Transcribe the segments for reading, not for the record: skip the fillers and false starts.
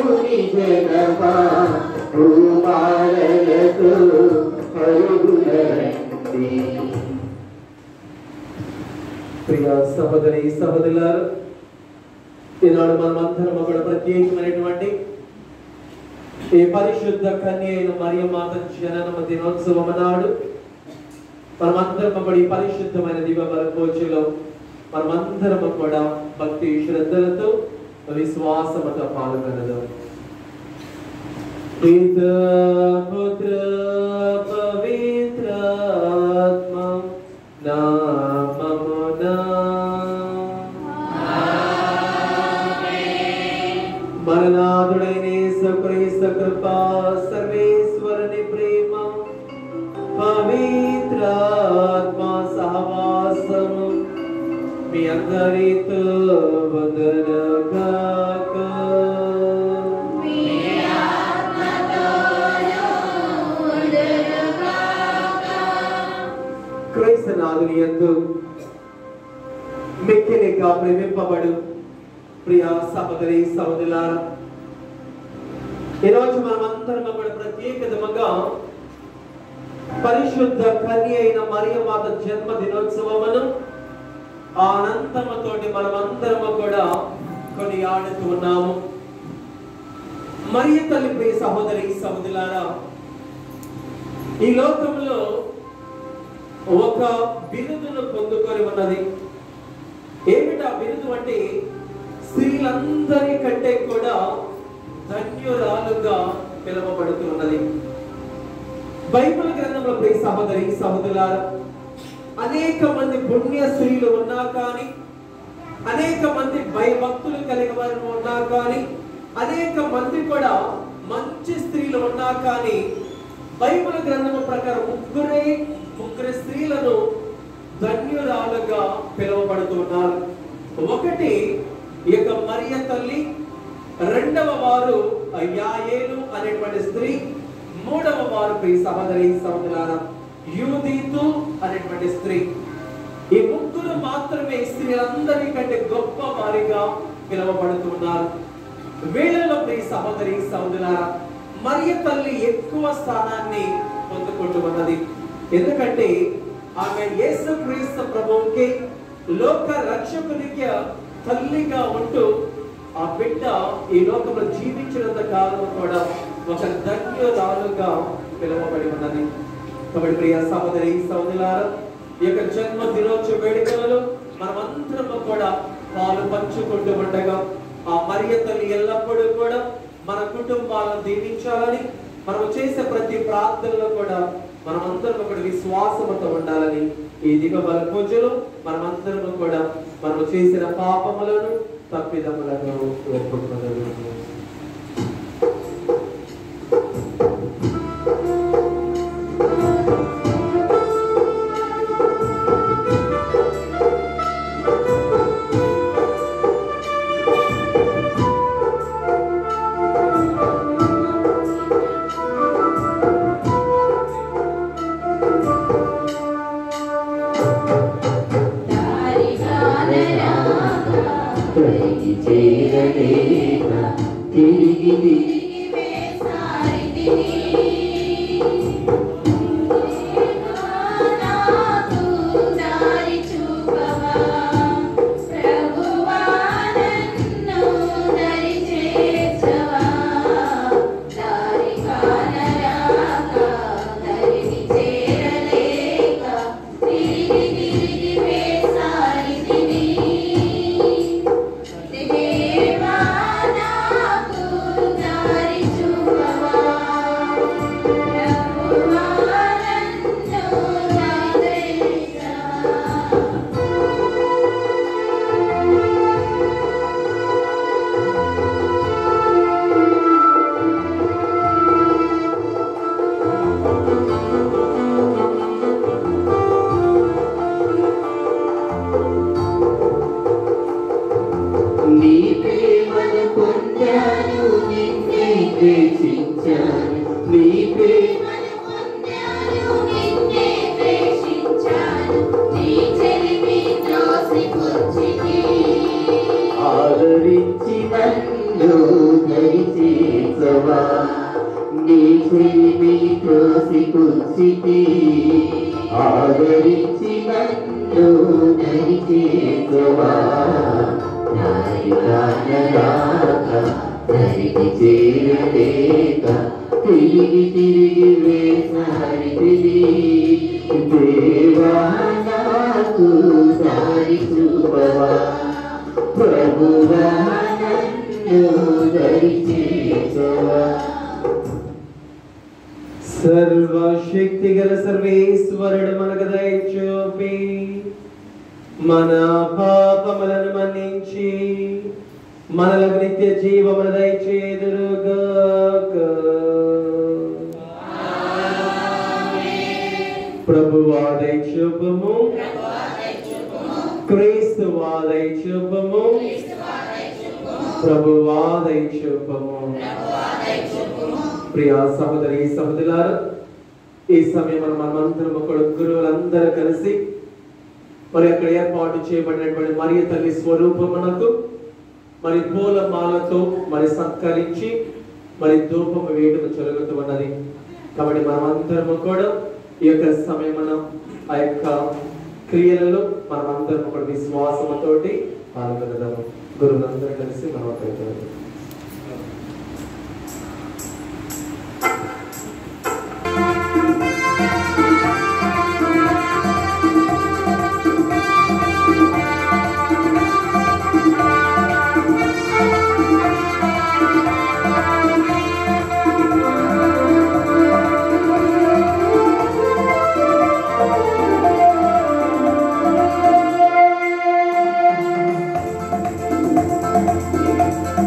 దేవుని జనమా కుమారులకు పరుగులండి. ప్రియ సహోదరి సహోదరులారా, ఈనాడు మనమందరం కూడా ప్రత్యేకమైనటువంటి ఈ పరిశుద్ధ కన్య అయిన మరియమాత జనన దినోత్సవం నాడు మనమందరం కూడా ఈ పరిశుద్ధమైన దివ్య బలిపూజలో మనమందరం కూడా భక్తి శ్రద్ధలతో విశ్వాసముతో పాల్గొనదు. పితా పుత్ర పవిత్ర ఆత్మ నామమున మరణాదుడైన యేసుక్రీస్తు కృపా సర్వేశ్వరుని ప్రేమ పవిత్ర ఆత్మ సహవాసము మీ అందరితో వందనగాక. క్రీస్తునాథుని యందు మిక్కిలిగా ప్రేమింపబడు ప్రియ సహోదరి సహోదరులారా, ఈరోజు మనమందరం కూడా ప్రత్యేకతగా పరిశుద్ధ కన్య అయిన మరియమాత జన్మ దినోత్సవమును ఆనందముతోటి మనమందరము కూడా కొనియాడుతూ ఉన్నాము. మరియ తల్లి ప్రియ సహోదరి సహోదరులారా, ఈ లోకంలో ఒక బిరుదును పొందుకొని ఉన్నది. ఏమిటా బిరుదు అంటే స్త్రీలందరి కంటే కూడా ధన్యురాలుగా పిలువబడుతూ ఉన్నది. బైబిల్ గ్రంథంలో ప్రియ సహోదరి సహోదరులారా, అనేక మంది పుణ్య స్త్రీలు ఉన్నా కానీ, అనేక మంది భయభక్తులు కలిగిన వారు ఉన్నా కానీ, అనేక మంది కూడా మంచి స్త్రీలు ఉన్నా కానీ, బైబిల్ గ్రంథం ప్రకారం ముగ్గురు స్త్రీలను ధన్యురాలుగా పిలువబడుతున్నారు. ఒకటి ఈ యొక్క మరియ తల్లి, రెండవ వారు యాయేలు అనేటువంటి స్త్రీ, మూడవ వారు ప్రియ సహోదరి సహోదరులారా యూదీతు అనేటువంటి స్త్రీ. ఈ ముగ్గురు మాత్రమే స్త్రీలందరి కంటే గొప్ప వారిగా పిలువబడుతున్నారు. వీళ్ళలో ప్రియ సహోదరి సహోదరులారా మరియ తల్లి ఎక్కువ స్థానాన్ని పొందుకుంటూ ఉన్నది. ఎందుకంటే ఆమె యేసుక్రీస్తు ప్రభువుకి లోక రక్షకునికి తల్లిగా ఉంటూ ఆ బిడ్డ ఈ లోకంలో జీవించినంత కాలం కూడా ఒక ధన్యురాలుగా పిలువబడి ఉన్నది. కాబట్టి ప్రియ సహోదరి సహోదరులారా, ఈ యొక్క జన్మ దినోత్సవ వేడుకలలో మనమందరము కూడా పాలు పంచుకుంటూ ఉండగా ఆ మరియ తల్లి ఎల్లప్పుడూ కూడా మన కుటుంబాలను దీవించాలని, మనం చేసే ప్రతి ప్రార్థనలో కూడా మనమందరం ఒకటి విశ్వాసంతో ఉండాలని ఈ దివ్య బలి పూజలు మనమందరం కూడా మనం చేసిన పాపములను తప్పిదములను ఒప్పుకొనగలము. ఆదరించి నన్ను దయచేసి తోసిపుచ్చితి ఆదరించి నన్ను దరిచేసుకోవా దరికి చేరలేక తిరిగి తిరిగి వేసారితివి దేవా నాకు దారి చూపవా ప్రభువా నన్ను దరి చేర్చవా. సర్వశక్తి గల సర్వేశ్వరుడు మనకు దయచూపి మన పాపములను మన్నించి మనలకు నిత్య జీవమును దయచేయుదురుగాక. ప్రభువా దయచూపుము, క్రీస్తువా దయచూపుము, ప్రభువా దయచూపుము. ప్రియ సహోదరి సహోదరులారా, ఈ సమయం మనమందరం గురువులందరూ కలిసి మరి అక్కడ ఏర్పాటు చేయబడినటువంటి మరియ తల్లి స్వరూపమునకు మరి పూలమాలతో మరి సత్కరించి మరి ధూపము వేయడం జరుగుతూ ఉన్నది. కాబట్టి మనమందరము కూడా ఈ యొక్క సమయం ఆ యొక్క క్రియలలో మనమందరం కూడా విశ్వాసముతోటి పాల్గొనదాము. గురువులందరూ కలిసి మనం అక్కడ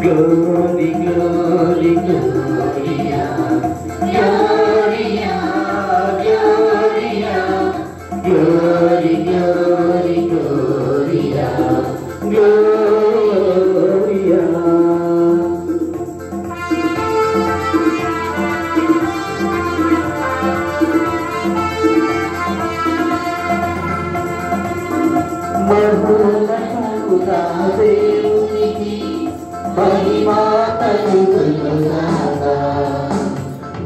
Glory, glory, Gloria, Gloria, Gloria, glory, glory, Gloria, Gloria. Mahula Devuniki महिमा कలుగునుగాక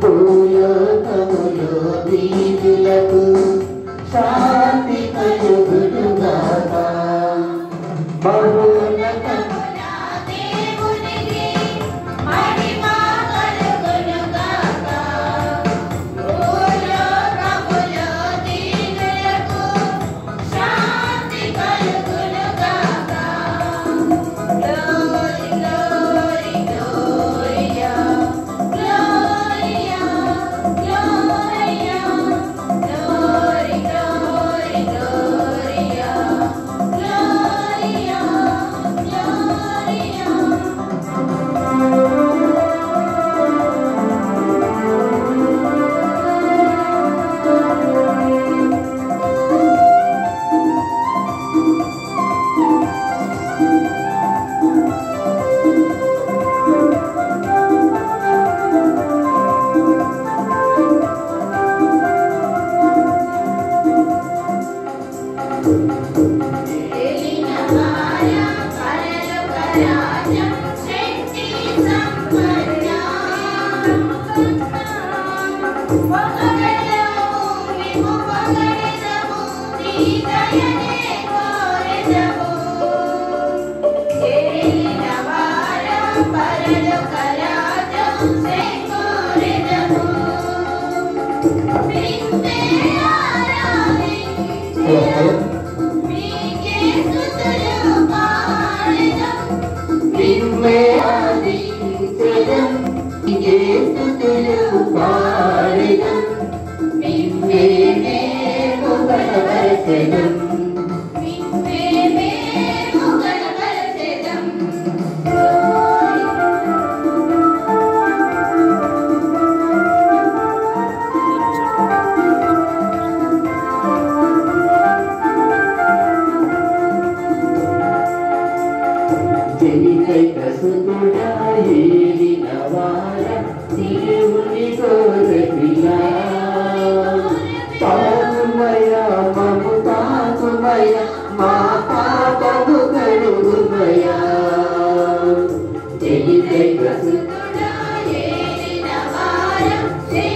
భూలోకములో దీనులకు శాంతి కలుగునుగాక. మహోన్నతమున దేవునికి మహిమా కలుగునుగాక భూలోకములో దీనులకు శాంతి కలుగునుగాక. Hey,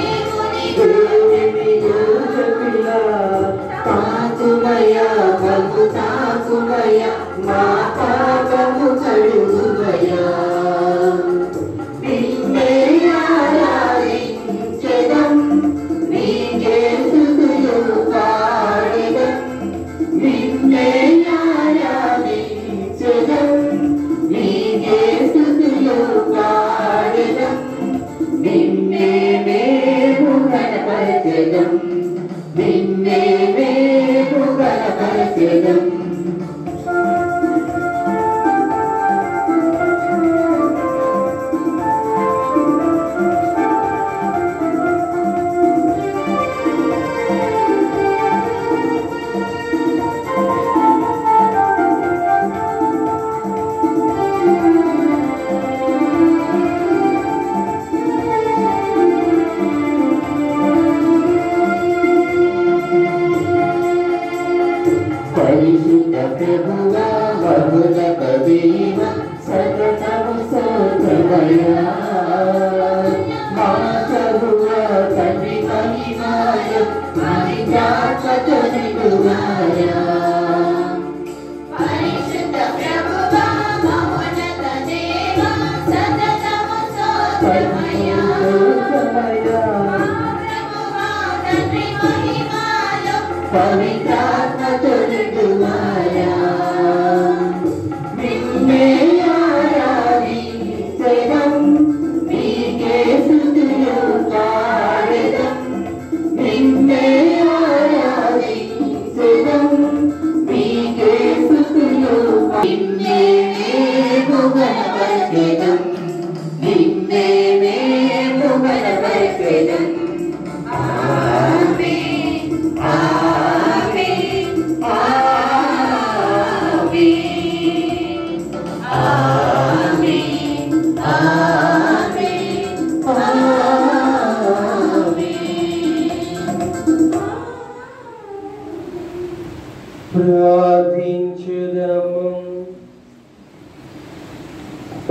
ప్రార్థించుదము.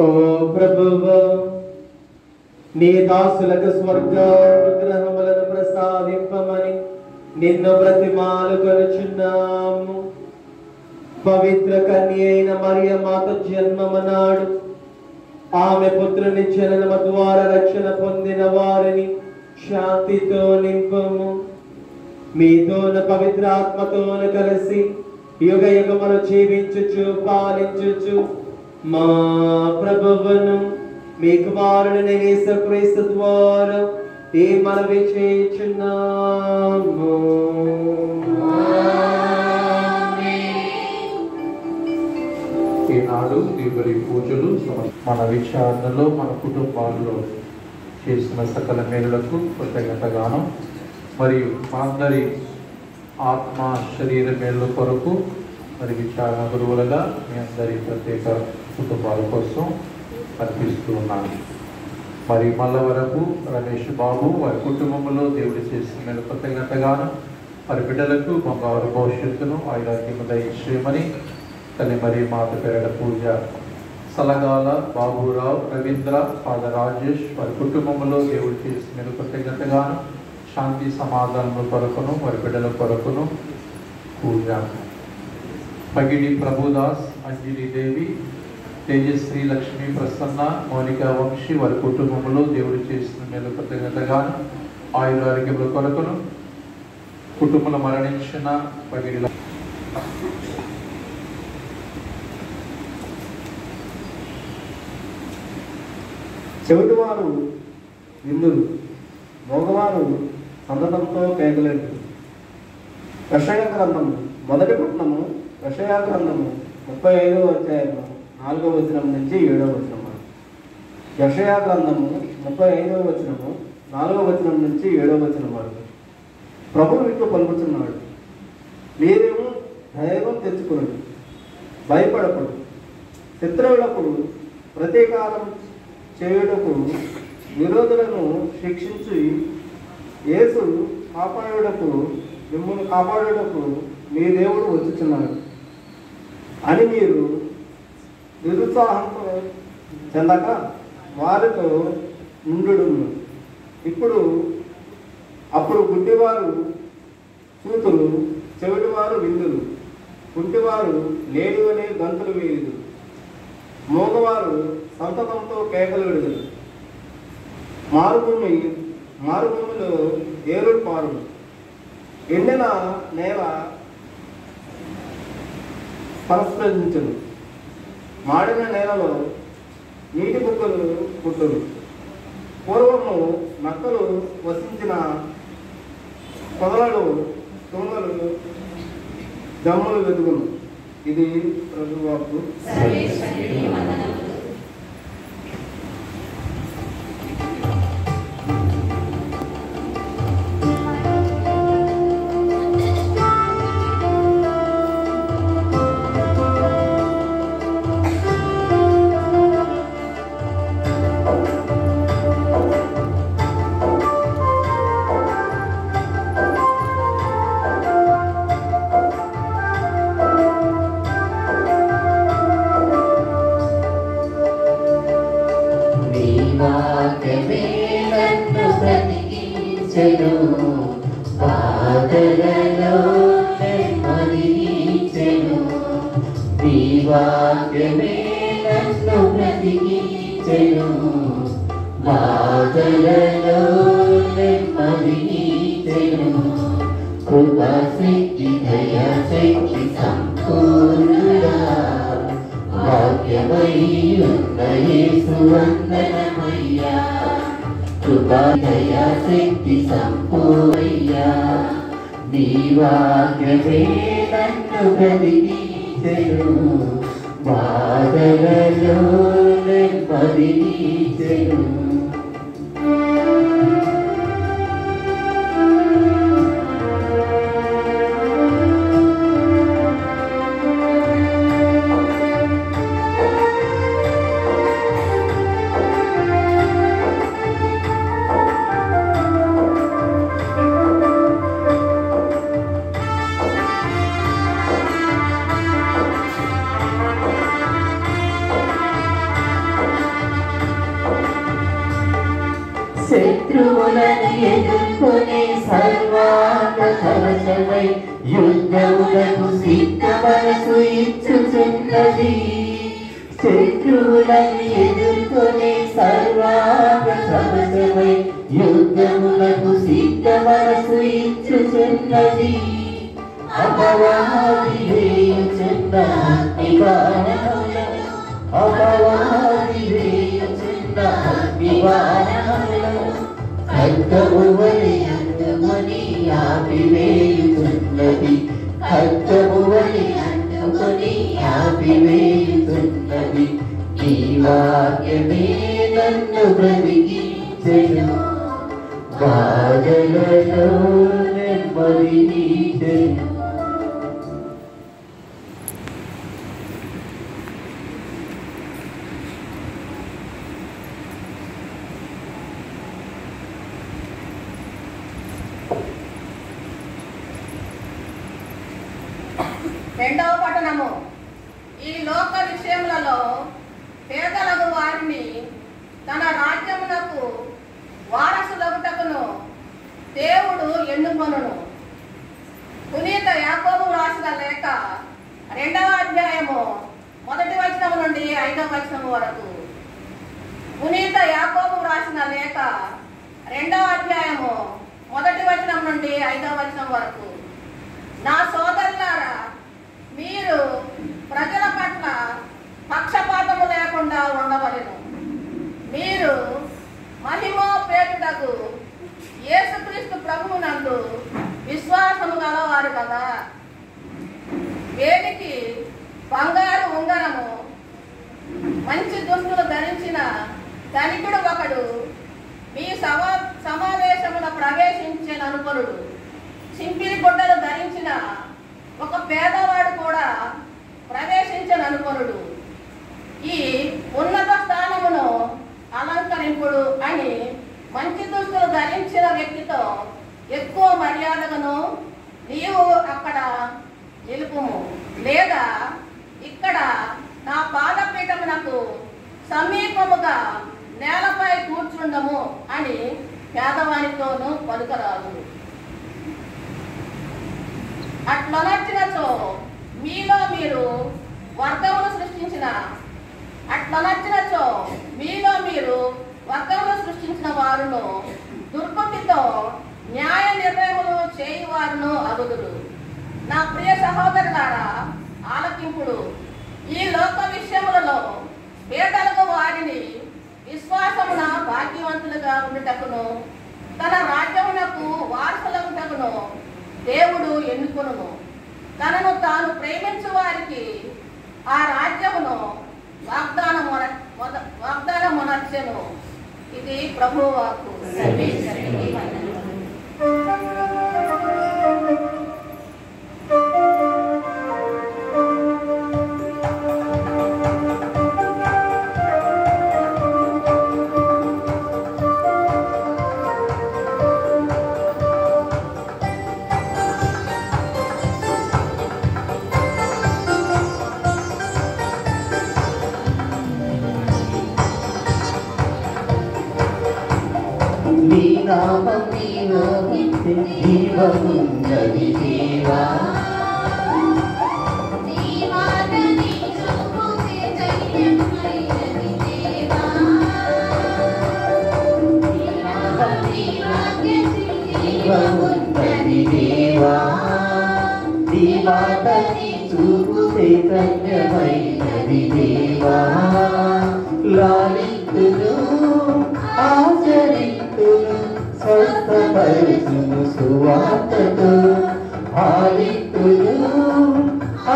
ఓ ప్రభువా, నీ దాసులకు స్వర్గానుగ్రహములను ప్రసాదింపమని నిన్ను బ్రతిమాలుకొనుచున్నాము. పవిత్ర కన్య అయిన మరియ మాత జన్మమనాడు ఆమె పుత్రుని జననమ ద్వారా రక్షణ పొందిన వారిని శాంతితో నింపము. మీతోను పవిత్రాత్మతోను కలిసి యుగ యుగములు జీవించుచు పాలించుచు మా ప్రభువును మీ కుమారుని యేసుక్రీస్తు ద్వారా ఈ మనవి చేయుచున్నాము. ఈనాడు దేవుని పూజలు మన విచారణలో మన కుటుంబాల్లో చేసిన సకల మేలులకు కృతజ్ఞతగాను మరియు మనందరి ఆత్మ శరీర మేళ్ళ కొరకు మరి విచారణ గురువులుగా మీ అందరి ప్రత్యేక కుటుంబాల కోసం అర్పిస్తూ ఉన్నాను. మరి మల్లవరపు రమేష్ బాబు వారి కుటుంబంలో దేవుడు చేసిన మేలు కృతజ్ఞతగాను వారి బిడ్డలకు బంగారు భవిష్యత్తును ఆయుధాగ్యము దయచేయమని తల్లి మరి మాత పేరట పూజ సలగాల బాబురావు రవీంద్ర ఫాదర్ రాజేష్ వారి కుటుంబంలో దేవుడు చేసిన కృతజ్ఞతగాను శాంతి సమాధానముల కొరకును వారి బిడ్డల కొరకును పూజ. పగిడి ప్రభుదాస్, అంజలిదేవి, తేజశ్రీ, లక్ష్మీ ప్రసన్న, మౌనిక వంశీ వారి కుటుంబంలో దేవుడు చేసిన మేలు కృతజ్ఞతగాను ఆయురారోగ్యముల కొరకును కుటుంబంలో మరణించిన పగిడి చెవిటివారు విందులు, మగవారు సంతతంతో కేకలేడు. యెషయా గ్రంథము మొదటి పట్టణము, యెషయా గ్రంథము 35వ అధ్యాయము 4వ వచనం నుంచి 7వ వచనం. యెషయా గ్రంథము 35వ వచనము 4వ వచనం నుంచి 7వ వచనం వరకు ప్రభువు ఇట్లు పలుకుతున్నాడు. మీరేమో ధైర్యం తెచ్చుకున్నాడు, భయపడకూడదు. శత్రువులకు ప్రతీకారం చేయుటకు విరోధులను శిక్షించి యేసు మిమ్మల్ని కాపాడుటకు మీ దేవుడు వచ్చుచున్నాడు అని మీరు నిరుత్సాహంతో చెందక వారితో నుండును. అప్పుడు గుడ్డివారు చూతులు, చెవిటివారు విందులు, కుంటివారు లేనివనే గంతులు వేయుదు, మోగవారు సంతకంతో కేకలు విడుదలు. మారుభూమిలో ఏరుడు పారుడు, ఎండిన నేల పరస్పరించును, మాడిన నేలలో నీటి బుక్కలు పుట్టును. పూర్వము నక్కలు వసించిన పొదలలో తుంగలు జమ్ములు వెతుకును. ఇది ప్రభువాకు. వాక్యమే నన్ను బ్రతికించెను, బాధలలో నెమ్మదించెను. నీ వాక్యమే నన్ను బ్రతికించెను, బాధలలో నెమ్మదించెను. కృపాశక్తి దయాశక్తి సంపూర్ణుడా, వాక్యమై ఉన్న యేసు వందనమయ్యా. కృపా దయాశక్తి సంపూర్ణయ్యా, నీ వాక్యమే నన్ను బ్రతికించెను, బాధలలో నెమ్మదించెను. శత్రువులను ఎదుర్కొనే సర్వాంగ కవచమై యుద్ధములకు సిద్ధ మనసు ఇచ్చుచున్నది. శత్రువులను ఎదుర్కొనే సర్వాంగ కవచమై యుద్ధములకు సిద్ధ మనసు ఇచ్చుచున్నది. అపవాది వేయుచున్న నివారణములను, అపవాది వేయుచున్న నివారణములను ఖడ్గము వలె అందుకొని ఆపివేయుచున్నది, ఖడ్గము వలె అందుకొని ఆపివేయుచున్నది. నీ వాక్యమే నన్ను బ్రతికించెను, బాధలలో నెమ్మదించెను. రెండవ పట్టణము. ఈ లోక విషయములలో పేదలకు వారిని తన రాజ్యమునకు వారసులగుటకును దేవుడు ఎన్నుకొనును. పునీత యాకోబు రాసిన లేఖ 2వ అధ్యాయము 1వ వచనం నుండి 5వ వచనం వరకు. పునీత యాకోబు రాసిన లేఖ 2వ అధ్యాయము 1వ వచనం నుండి 5వ వచనం వరకు. నా సోదరులారా, మీరు ప్రజల పట్ల పక్షపాతము లేకుండా ఉండవలెను. మీరు మహిమోపేతుడగు యేసుక్రీస్తు ప్రభువునందు విశ్వాసము గలవారు కదా. వేడికి బంగారు ఉంగరము, మంచి దుస్తులు ధరించిన ధనికుడు ఒకడు మీ సమావేశమున ప్రవేశించెననుకొనుడు. చింపిరి గుడ్డలు ధరించిన ఒక పేదవాడు కూడా ప్రవేశించననుకొనుడు. ఈ ఉన్నత స్థానమును అలంకరింపుడు అని మంచి దుస్తులు ధరించిన వ్యక్తితో ఎక్కువ మర్యాదను నీవు అక్కడ నిలుపుము, లేదా ఇక్కడ నా పాదపీఠమునకు సమీపముగా నేలపై కూర్చుండము అని పేదవానితోనూ పలుకరాదు. అట్లనచ్చినచో మీలో మీరు వర్గమును సృష్టించిన వారును దుర్బుద్ధితో న్యాయ నిర్ణయములు చేయువారును అగుదురు. నా ప్రియ సహోదరులారా, ఆలకింపుడు. ఈ లోక విషయములలో పేదలకు వారిని విశ్వాసమున భాగ్యవంతులుగా ఉండుటకును తన రాజ్యమునకు వారసులగుటకును దేవుడు ఎన్నుకొనును. తనను తాను ప్రేమించు వారికి ఆ రాజ్యమును వాగ్దానమునర్చెను. ఇది ప్రభువు వాక్కు. నీ నామం నీలో జీవమున్నది దేవా జీవమున్నది దేవా నీ మాట నీ చూపు చైతన్యమైనది దేవా లాలింతును ఆచరింతును స్వస్థపరచును సువార్తతో ఆలింతును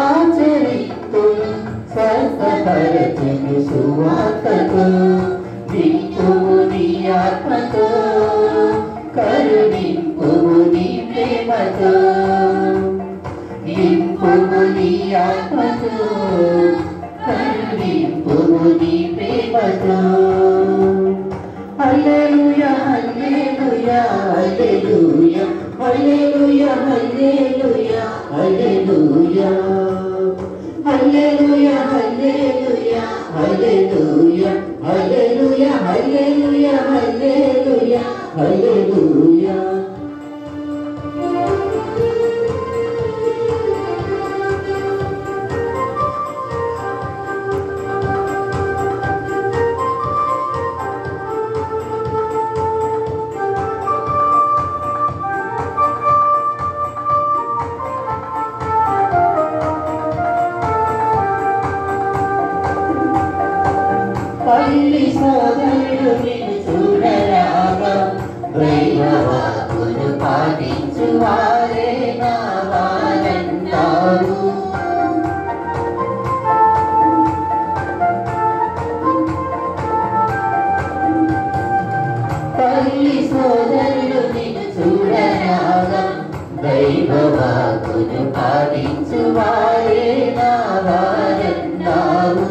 ఆచరింతును స్వస్థపరచును సువార్తతో నింపుము నీ ఆత్మతో కరుణింపుము నీ ప్రేమతో నింపుము నీ ఆత్మతో కరుణింపుము నీ ప్రేమతో హల్లెలూయా హల్లెలూయా హల్లెలూయా హల్లెలూయా హల్లెలూయా హల్లెలూయా హల్లెలూయా హల్లెలూయా హల్లెలూయా హల్లెలూయా హల్లెలూయా హల్లెలూయా హల్లెలూయా పల్లి సోదరుడు నిన్ను చూడరాగా దైవవాక్కును పాటించు వారే నా వారంటారు పల్లి సోదరుడు నిన్ను చూడరాగా దైవవాక్కును పాటించు వారే నా వారంటారు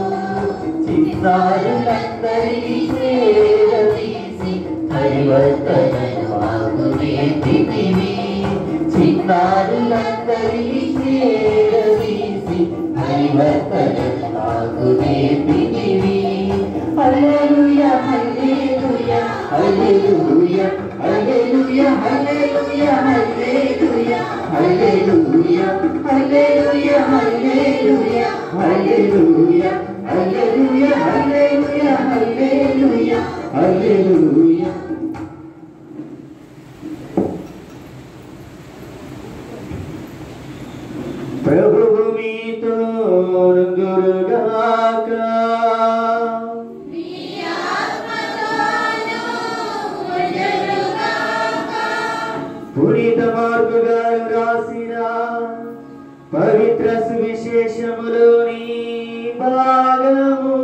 చిన్నారులందరినీ చేరదీసి పరివర్తనను మాకు నేర్పితివి చిన్నారులందరినీ చేరదీసి పరివర్తనను మాకు నేర్పితివి హల్లెలూయా హల్లెలూయా హల్లెలూయా హల్లెలూయా హల్లెలూయా హల్లెలూయా హల్లెలూయా హల్లెలూయా హల్లెలూయా హల్లెలూయా హల్లెలూయా హల్లెలూయా హల్లెలూయా హల్లెలూయా ప్రభువు మీతో నుండుగాక పునీత మార్కు గారు రాసిన పవిత్ర సువిశేషములోని భాగము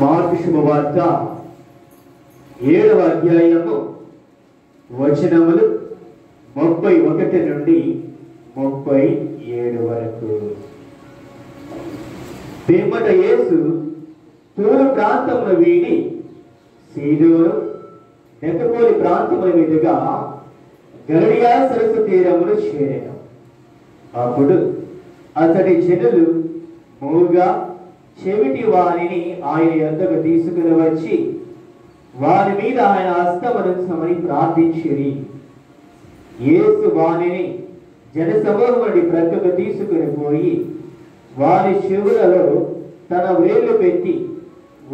మార్కు శుభవార్త 7వ అధ్యాయము వచనములు 31 నుండి 37 వరకు. పిమ్మట యేసు తూరు ప్రాంతమును వీడి సీదోను దెకపోలి ప్రాంతముల మీదుగా గలిలయ సరస్సు తీరమును చేరెను. అప్పుడు అతడి జనులు మూగా చెవిటి వారిని ఆయన యొద్దకు తీసుకుని వచ్చి వారి మీద ఆయన హస్తమునుంచమని ప్రార్థించిరి. యేసు వారిని జనసమూహం నుండి ప్రక్కకు తీసుకుని పోయి వారి చెవులలో తన వేళ్లు పెట్టి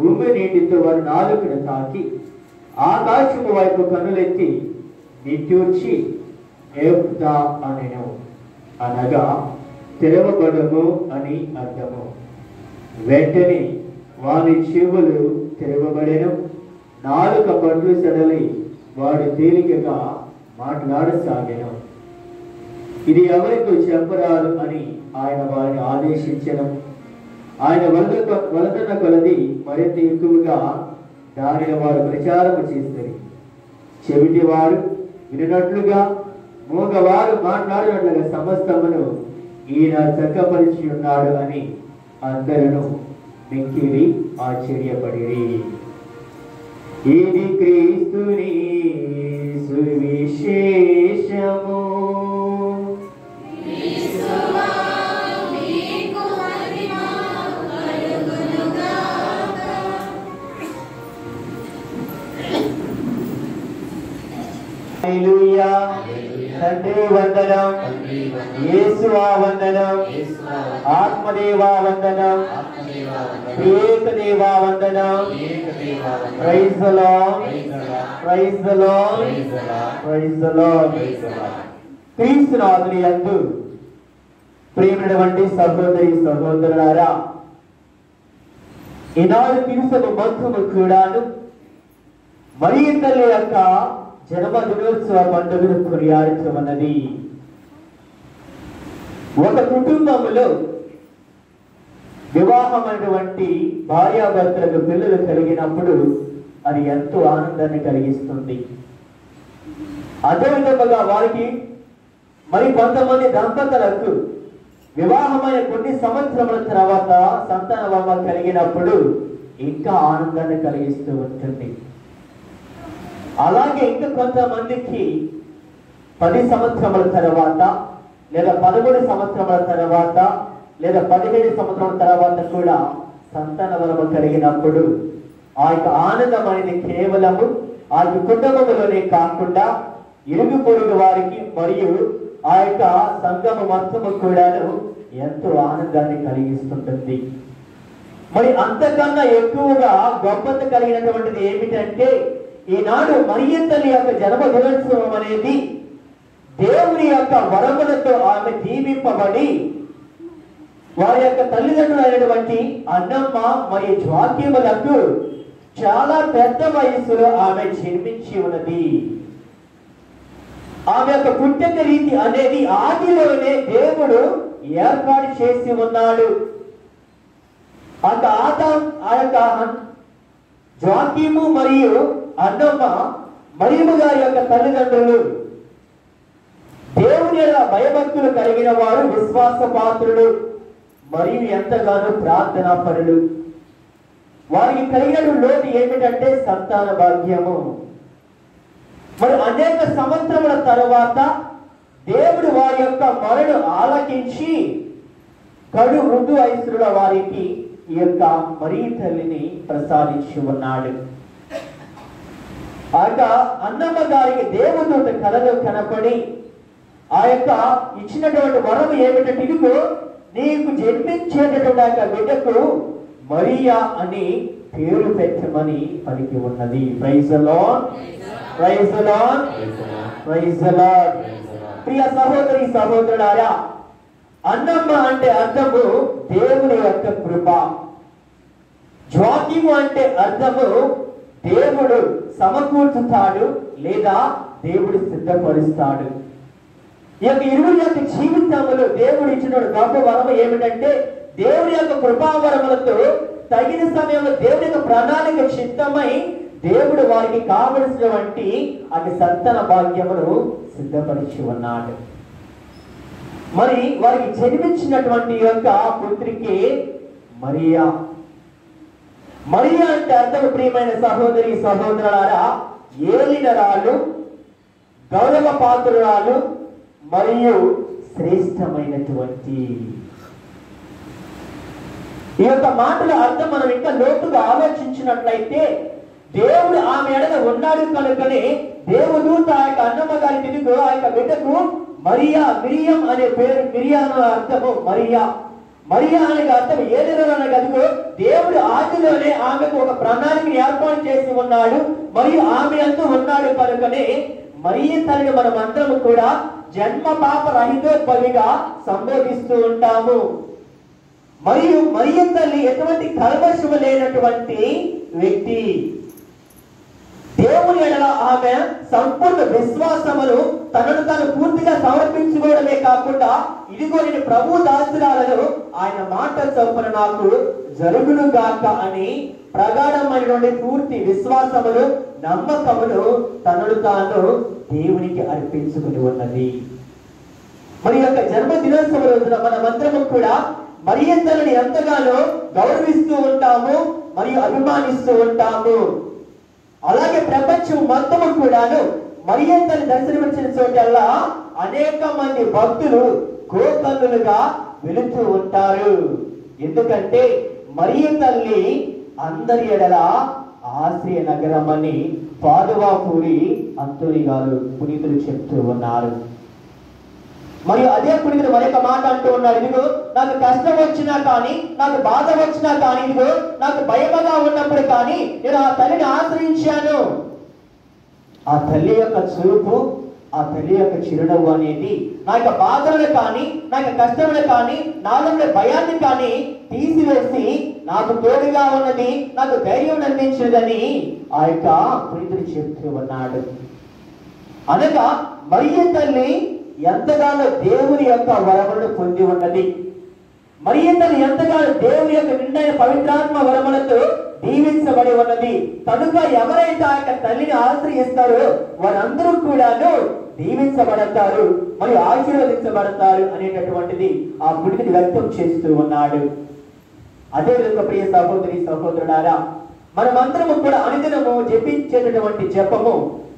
ఉమ్మి నీటితో వారి నాలుకను తాకి ఆకాశము వైపు కన్నులెత్తి నిట్టూర్చి ఎఫ్తా అనెను, అనగా తెరవబడము అని అర్థము. వెంటనే వారి చెవులు తెరవబడెను, నాలుక పండ్లు సడలి వాడు తేలికగా మాట్లాడసాగెను. ఇది ఎవరికి చెప్పరాదు అని ఆయన వారిని ఆదేశించను. ఆయన వలన కొలది మరింత ఎక్కువగా దానిని వారు ప్రచారము చేస్తారు. చెవిటి వారు వినట్లుగా, మూగవారు మాట్లాడినట్లుగా సమస్తమును ఈయన చక్కపరిచి ఉన్నాడు అని అందరూ మిక్కిలి ఆశ్చర్యపడిరి. ఇది క్రీస్తుని సువిశేషము. హల్లెలూయా. తండ్రి వందనం, యేసువా వందనం, ఆత్మదేవా వందనం, ఏకదేవా వందనం. Praise the lord, praise the lord, praise the lord. క్రీస్తునాథుని యందు ప్రియమైనటువంటి సహోదరి సహోదరులారా, ఈనాడు క్రీస్తు బంధువు కూడాను మరియ తల్లి యొక్క జన్మదినోత్సవ పండుగను కొనియాడుతున్నది. ఒక కుటుంబంలో వివాహమైనటువంటి భార్యాభర్తలకు పిల్లలు కలిగినప్పుడు అది ఎంతో ఆనందాన్ని కలిగిస్తుంది. అదేవిధంగా వారికి మరి కొంతమంది దంపతులకు వివాహమైన కొన్ని సంవత్సరముల తర్వాత సంతాన వర్మ కలిగినప్పుడు ఇంకా ఆనందాన్ని కలిగిస్తూ ఉంటుంది. అలాగే ఇంకా కొంతమందికి 10 సంవత్సరముల తర్వాత లేదా 13 సంవత్సరముల తర్వాత లేదా 17 సంవత్సరాల తర్వాత కూడా సంతాన వరము కలిగినప్పుడు ఆ యొక్క ఆనందం అనేది కేవలము ఆ యొక్క కుటుంబంలోనే కాకుండా ఇరుగు పొరుగు వారికి మరియు ఆ యొక్క సంఘము మొత్తము కూడాను ఎంతో ఆనందాన్ని కలిగిస్తుంటుంది. మరి అంతకన్నా ఎక్కువగా గొప్పత కలిగినటువంటిది ఏమిటంటే, ఈనాడు మరియ తల్లి యొక్క జన్మదినోత్సవం అనేది దేవుని యొక్క వరములతో ఆమె దీవింపబడి వారి యొక్క తల్లిదండ్రులు అయినటువంటి అన్నమ్మ మరియు జ్వాక్యములకు చాలా పెద్ద వయసులో ఆమె జన్మించి ఉన్నది. ఆమె యొక్క పుట్టిన రీతి అనేది ఆదిలోనే దేవుడు ఏర్పాటు చేసి ఉన్నాడు. ఆ యొక్క జ్వాక్యము మరియు అన్నమ్మ మరియమ్మ గారి యొక్క తల్లిదండ్రులు దేవుని యొక్క భయభక్తులు కలిగిన వారు, విశ్వాసపాత్రులు మరియు ఎంతగానో ప్రార్థనా పరులు. వారికి కలిగిన లోటు ఏమిటంటే సంతాన భాగ్యము. మరి అనేక సంవత్సరముల తర్వాత దేవుడు వారి యొక్క మొరను ఆలకించి కడు మృదు వయసుల వారికి ఈ యొక్క మరియ తల్లిని ప్రసాదించి ఉన్నాడు. ఆ యొక్క అన్నమ్మ గారికి దేవదూత కలలో కనపడి ఆ యొక్క ఇచ్చినటువంటి వరం ఏమిటంటే, ఇదిగో నీకు జన్మించేటటువంటి బిడ్డకు మరియా అని పేరు పెట్టమని పలికి ఉన్నది. Praise the lord, praise the lord, praise the lord. ప్రియ సహోదరి సహోదరులారా, అన్నమ్మ అంటే అర్థము దేవుని యొక్క కృప. జ్వాక్యము అంటే అర్థము దేవుడు సమకూర్చుతాడు లేదా దేవుడు సిద్ధపరుస్తాడు. ఈ యొక్క ఇరువురి యొక్క జీవితంలో దేవుడు ఇచ్చిన గొప్ప వరం ఏమిటంటే, దేవుని యొక్క కృపావరములతో తగిన సమయంలో దేవుని యొక్క ప్రణాళిక చిత్తమై దేవుడు వారికి కావలసినటువంటి అది సంతాన భాగ్యమును సిద్ధపరిచి ఉన్నాడు. మరి వారికి జన్మించినటువంటి యొక్క పుత్రికి మరియా. మరియా అంటే అర్థం ప్రియమైన సహోదరి సహోదరులారా, ఏలినరాలు, గౌరవ పాత్రురాలు మరియు శ్రేష్టమైనటువంటి. ఈ యొక్క మాటల అర్థం మనం ఇంకా లోతుగా ఆలోచించినట్లయితే, దేవుడు ఆమె ఎడల ఉన్నాడు కనుకనే దేవదూత ఆ యొక్క అన్నమ్మ గారి తిరుగు ఆ యొక్క బిడ్డకు మరియా, మిరియం అనే పేరు. మిరియా అనే అర్థము మరియా. మరియా అనే అర్థం ఏలినరాలు కనుక దేవుడు ఆదిలోనే ఆమెకు ఒక ప్రణాళికను ఏర్పాటు చేసి ఉన్నాడు మరియు ఆమె అంటూ ఉన్నాడు కనుకనే మరియ తల్లిని మనం అందరం కూడా జన్మ పాప రహితోద్భవిగా సంబోధిస్తూ ఉంటాము. మరియు మరియ తల్లి ఎటువంటి కల్మషము లేనటువంటి వ్యక్తి. దేవుని ఎడల ఆమె సంపూర్ణ విశ్వాసమును తనను తాను పూర్తిగా సమర్పించుకోవడమే కాకుండా, ఇదిగో నేను ప్రభు దాసురాలను ఆయన మాట చొప్పున నాకు జరుగును గాక అని ప్రగాఢమైనటువంటి పూర్తి విశ్వాసమును నమ్మకమును తనను తాను దేవునికి అర్పించుకుని ఉన్నది. మరి యొక్క జన్మదినోత్సవ రోజున మనమందరము కూడా మరియ తల్లిని ఎంతగానో గౌరవిస్తూ ఉంటాము మరియు అభిమానిస్తూ ఉంటాము. అలాగే ప్రపంచం మొత్తము కూడాను మరియ తల్లి దర్శనమిచ్చిన చోటల్లా అనేక మంది భక్తులు గోకన్నులుగా వెళుతూ ఉంటారు. ఎందుకంటే మరియ తల్లి అందరి ఎడల ఆశ్రయ నగరం అని పాదువాపూరి అంతోని గారు పునీతులు చెప్తూ ఉన్నారు. మరియు అదే పునీతుడు మరొక మాట అంటూ ఉన్నారు, ఇదిగో నాకు కష్టం వచ్చినా కానీ, నాకు బాధ వచ్చినా కానీ, ఇదిగో నాకు భయముగా ఉన్నప్పుడు కానీ నేను ఆ తల్లిని ఆశ్రయించాను. ఆ తల్లి యొక్క చూపు, ఆ తల్లి యొక్క చిరునవ్వు అనేది నా యొక్క బాధలను కానీ, నా యొక్క కష్టములు కానీ, నాలో భయాన్ని కానీ తీసివేసి నాకు తోడుగా ఉన్నది, నాకు ధైర్యం అందించదని ఆ యొక్క పునీతుడు చెప్తూ ఉన్నాడు. అనగా మరియ తల్లి ఎంతగానో దేవుని యొక్క వరములను పొంది ఉన్నది. మరియ తల్లి ఎంతగానో దేవుని యొక్క నిండైన పవిత్రాత్మ వరములతో దీవించబడి ఉన్నది. కనుక ఎవరైతే ఆ యొక్క తల్లిని ఆశ్రయిస్తారో వారందరూ కూడాను దీవించబడతారు మరియు ఆశీర్వదించబడతారు అనేటటువంటిది ఆ పునీతుడు వ్యక్తం చేస్తూ ఉన్నాడు. అదే విధంగా ప్రియ సహోదరి సహోదరులారా, మనమందరము కూడా అనుదినము జపించేటటువంటి జపము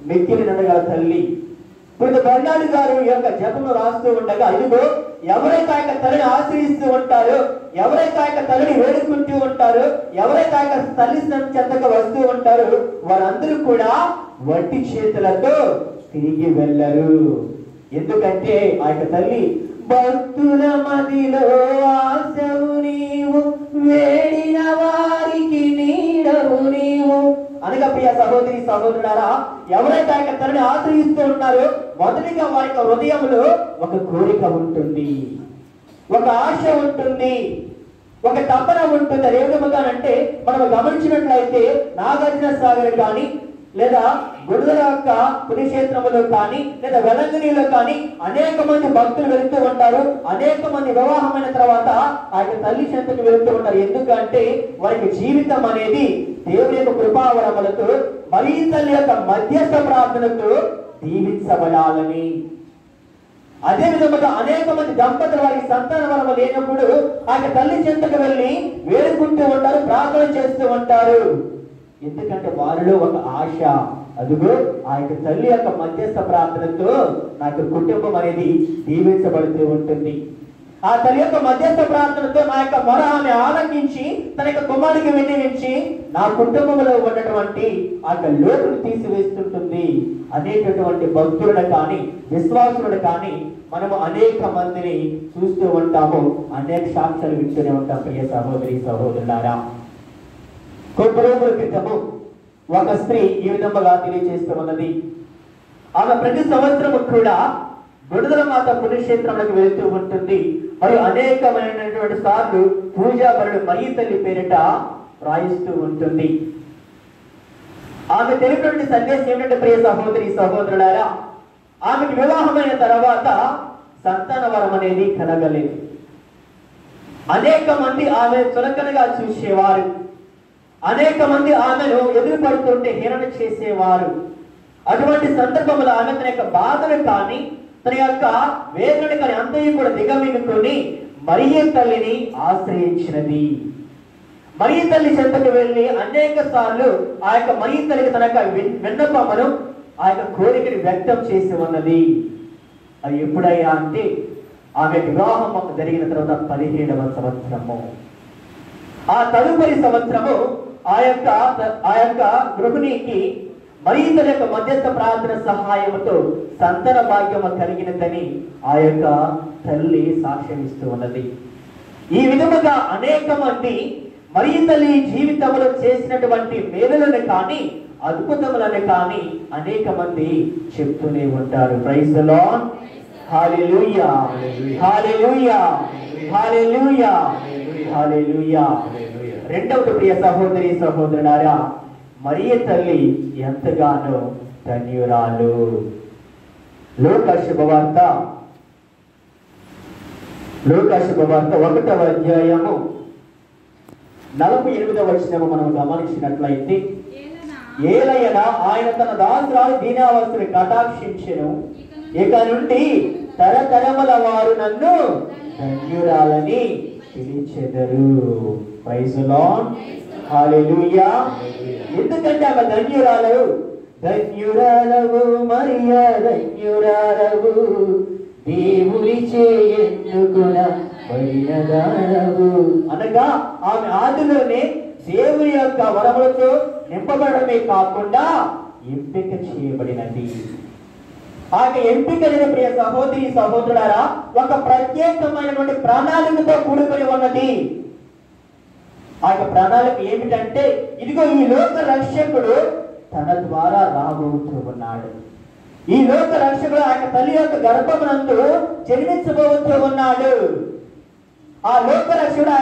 మిక్కిలి నడగల తల్లి. పునీత బెర్నార్డ్ గారు ఈ యొక్క జపము రాస్తూ ఉండగా, ఇదిగో ఎవరైతే ఆ యొక్క తల్లిని ఆశ్రయిస్తూ ఉంటారో, ఎవరైతే ఆ యొక్క తల్లిని వేడుకుంటూ ఉంటారో, ఎవరైతే ఆ యొక్క తల్లి చెంతకు వస్తూ ఉంటారో వారందరూ కూడా వట్టి చేతులతో తిరిగి వెళ్ళరు. ఎందుకంటే ఆ యొక్క తల్లి భక్తుల మదిలో ఆశవు నీవు, వేడిన వారికి నీడవు నీవు అనగా ప్రియ సహోదరి సహోదరులారా, ఎవరైతే ఆ యొక్క తల్లిని ఆశ్రయిస్తూ ఉన్నారో మొదటిగా వారి యొక్క హృదయంలో ఒక కోరిక ఉంటుంది, ఒక ఆశ ఉంటుంది, ఒక తపన ఉంటుంది. అది ఏ విధముగానంటే మనం గమనించినట్లయితే నాగార్జున సాగర్ కానీ, లేదా గుడిదల యొక్క పుణ్యక్షేత్రములో కానీ, లేదా వెలంగినిలో కానీ అనేక మంది భక్తులు వెళుతూ ఉంటారు. అనేక మంది వివాహమైన తర్వాత ఆ యొక్క తల్లి చెంతకు వెళుతూ ఉంటారు. ఎందుకంటే వారికి జీవితం అనేది దేవుని యొక్క కృపావరములతో మరియ తల్లి యొక్క మధ్యస్థ ప్రార్థనతో దీవించబడాలని. అదే విధముగా అనేక మంది దంపతులు వారికి సంతాన వరము లేనప్పుడు ఆ యొక్క తల్లి చెంతకు వెళ్ళి వేడుకుంటూ ఉంటారు, ప్రార్థన చేస్తూ ఉంటారు. ఎందుకంటే వారిలో ఒక ఆశ, అదుగో ఆ యొక్క తల్లి యొక్క మధ్యస్థ ప్రార్థనతో నాకు కుటుంబం అనేది దీవించబడుతూ ఉంటుంది. ఆ తల్లి యొక్క మధ్యస్థ ప్రార్థనతో నా యొక్క మొర ఆమె ఆలకించి తన యొక్క కుమారుడికి వినియోగించి నా కుటుంబంలో ఉన్నటువంటి ఆ యొక్క లోటును తీసివేస్తుంటుంది అనేటటువంటి భక్తులను కానీ విశ్వాసులను కానీ మనము అనేక మందిని చూస్తూ ఉంటాము, అనేక సాక్ష్యాలు వింటూనే ఉంటాం. ప్రియ సహోదరి సహోదరులారా, కొద్ది రోజుల క్రితము ఒక స్త్రీ ఈ విధంగా తెలియజేస్తూ ఉన్నది. ఆమె ప్రతి సంవత్సరము కూడా విడుదల మాత పుణ్యక్షేత్రములకు వెళ్తూ ఉంటుంది మరియు అనేకమైనటువంటి సార్లు పూజా బరుడు మరియ తల్లి పేరిట రాయిస్తూ ఉంటుంది. ఆమె తెలిపినటువంటి సందేశం ఏమిటంటే ప్రియ సహోదరి సహోదరులారా, ఆమెకి వివాహమైన తర్వాత సంతాన వరం అనేది కలగలేదు. అనేక మంది ఆమె చులకనగా చూసేవారు, అనేక మంది ఆమెను ఎదురుపడుతుంటే హేళన చేసేవారు. అటువంటి సందర్భంలో ఆమె తన యొక్క బాధను కానీ తన యొక్క వేదన కానీ అంతయు కూడా దిగమింగుకొని మరియ తల్లిని ఆశ్రయించినది. మరియ తల్లి చెంతకు వెళ్ళి అనేక సార్లు ఆ యొక్క మరియ తల్లికి తన యొక్క విన్నపమును ఆ యొక్క కోరికని వ్యక్తం చేసి ఉన్నది. అది ఎప్పుడయ్యా అంటే ఆమె వివాహం జరిగిన తర్వాత 17వ సంవత్సరము. ఆ తదుపరి సంవత్సరము ఆ యొక్క గృహిణికి మరియ తల్లి యొక్క మధ్యస్థ ప్రార్థన సహాయముతో సంతాన భాగ్యము కలిగినదని ఆ యొక్క తల్లి సాక్ష్యం ఇస్తూ ఉన్నది. ఈ విధముగా అనేక మంది మరియ తల్లి జీవితంలో చేసినటువంటి మేలులను కానీ అద్భుతములను కానీ అనేక మంది చెప్తూనే ఉంటారు. ప్రైజ్ ది లార్డ్, హల్లెలూయా, హల్లెలూయా, హల్లెలూయా, హల్లెలూయా. రెండవది ప్రియ సహోదరి సహోదరులారా, మరియ తల్లి ఎంతగానో ధన్యురాలు. లూకా శుభవార్త 1వ అధ్యాయము 48వ వచనము మనం గమనించినట్లయితే, ఏలయన ఆయన తన దాసురాలు దీనావస్థను కటాక్షించెను, ఇక నుండి తరతరముల వారు నన్ను ధన్యురాలని పిలిచెదరు. Praise the lord. హల్లెలూయా. ఎందుకంటే ఆమె ధన్యురాలు. ధన్యురాలవు మరియా, ధన్యురాలవు, దేవునిచే ఎన్నుకొనబడినదానవు. అనగా ఆమె ఆదిలోనే దేవుని యొక్క వరములతో నింపబడమే కాకుండా ఎంపిక చేయబడినది. ఆమె ఎంపిక లేని ప్రియ సహోదరి సహోదరులారా, ఒక ప్రత్యేకమైనటువంటి ప్రణాళికతో కూడుకొని ఉన్నది. ఆ యొక్క ప్రణాళిక ఏమిటంటే, ఇదిగో ఈ లోక రక్షకుడు తన ద్వారా రాబోతూ ఉన్నాడు. ఈ లోక రక్షకుడు ఆ యొక్క తల్లి యొక్క గర్భమునందు జన్మించబోతూ ఉన్నాడు. ఆ లోక రక్షకుడు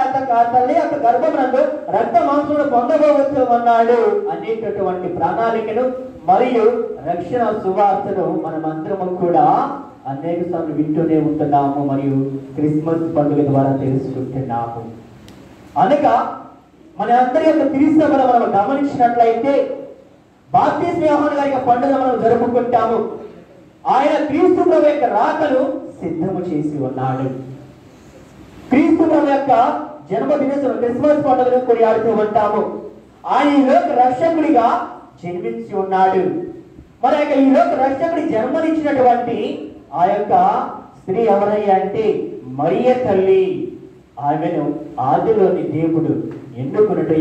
ఆ తల్లి యొక్క గర్భమునందు రక్త మాంసమును పొందబోతూ ఉన్నాడు అనేటటువంటి ప్రణాళికను మరియు రక్షణ సువార్తను మనమందరము కూడా అనేక సార్లు వింటూనే ఉంటున్నాము మరియు క్రిస్మస్ పండుగ ద్వారా తెలుసుకుంటున్నాము. అనగా మన అందరి యొక్క తిరుసభను మనం గమనించినట్లయితే బాప్తిస్మ యోహాను గారి పండుగ మనం జరుపుకుంటాము. ఆయన క్రీస్తు ప్రభు యొక్క రాకను సిద్ధము చేసి ఉన్నాడు. క్రీస్తు ప్రభు యొక్క జన్మదినోత్సవం క్రిస్మస్ పండుగను కొనియాడుతూ ఉంటాము. ఆయన ఈ లోక రక్షకుడిగా జన్మించి ఉన్నాడు. మరి ఈ లోక రక్షకుడి జన్మనిచ్చినటువంటి ఆ యొక్క స్త్రీ ఎవరయ్యా అంటే మరియ తల్లి. ఆమెను ఆదిలోని దేవుడు ఎన్నుకున్నట్టే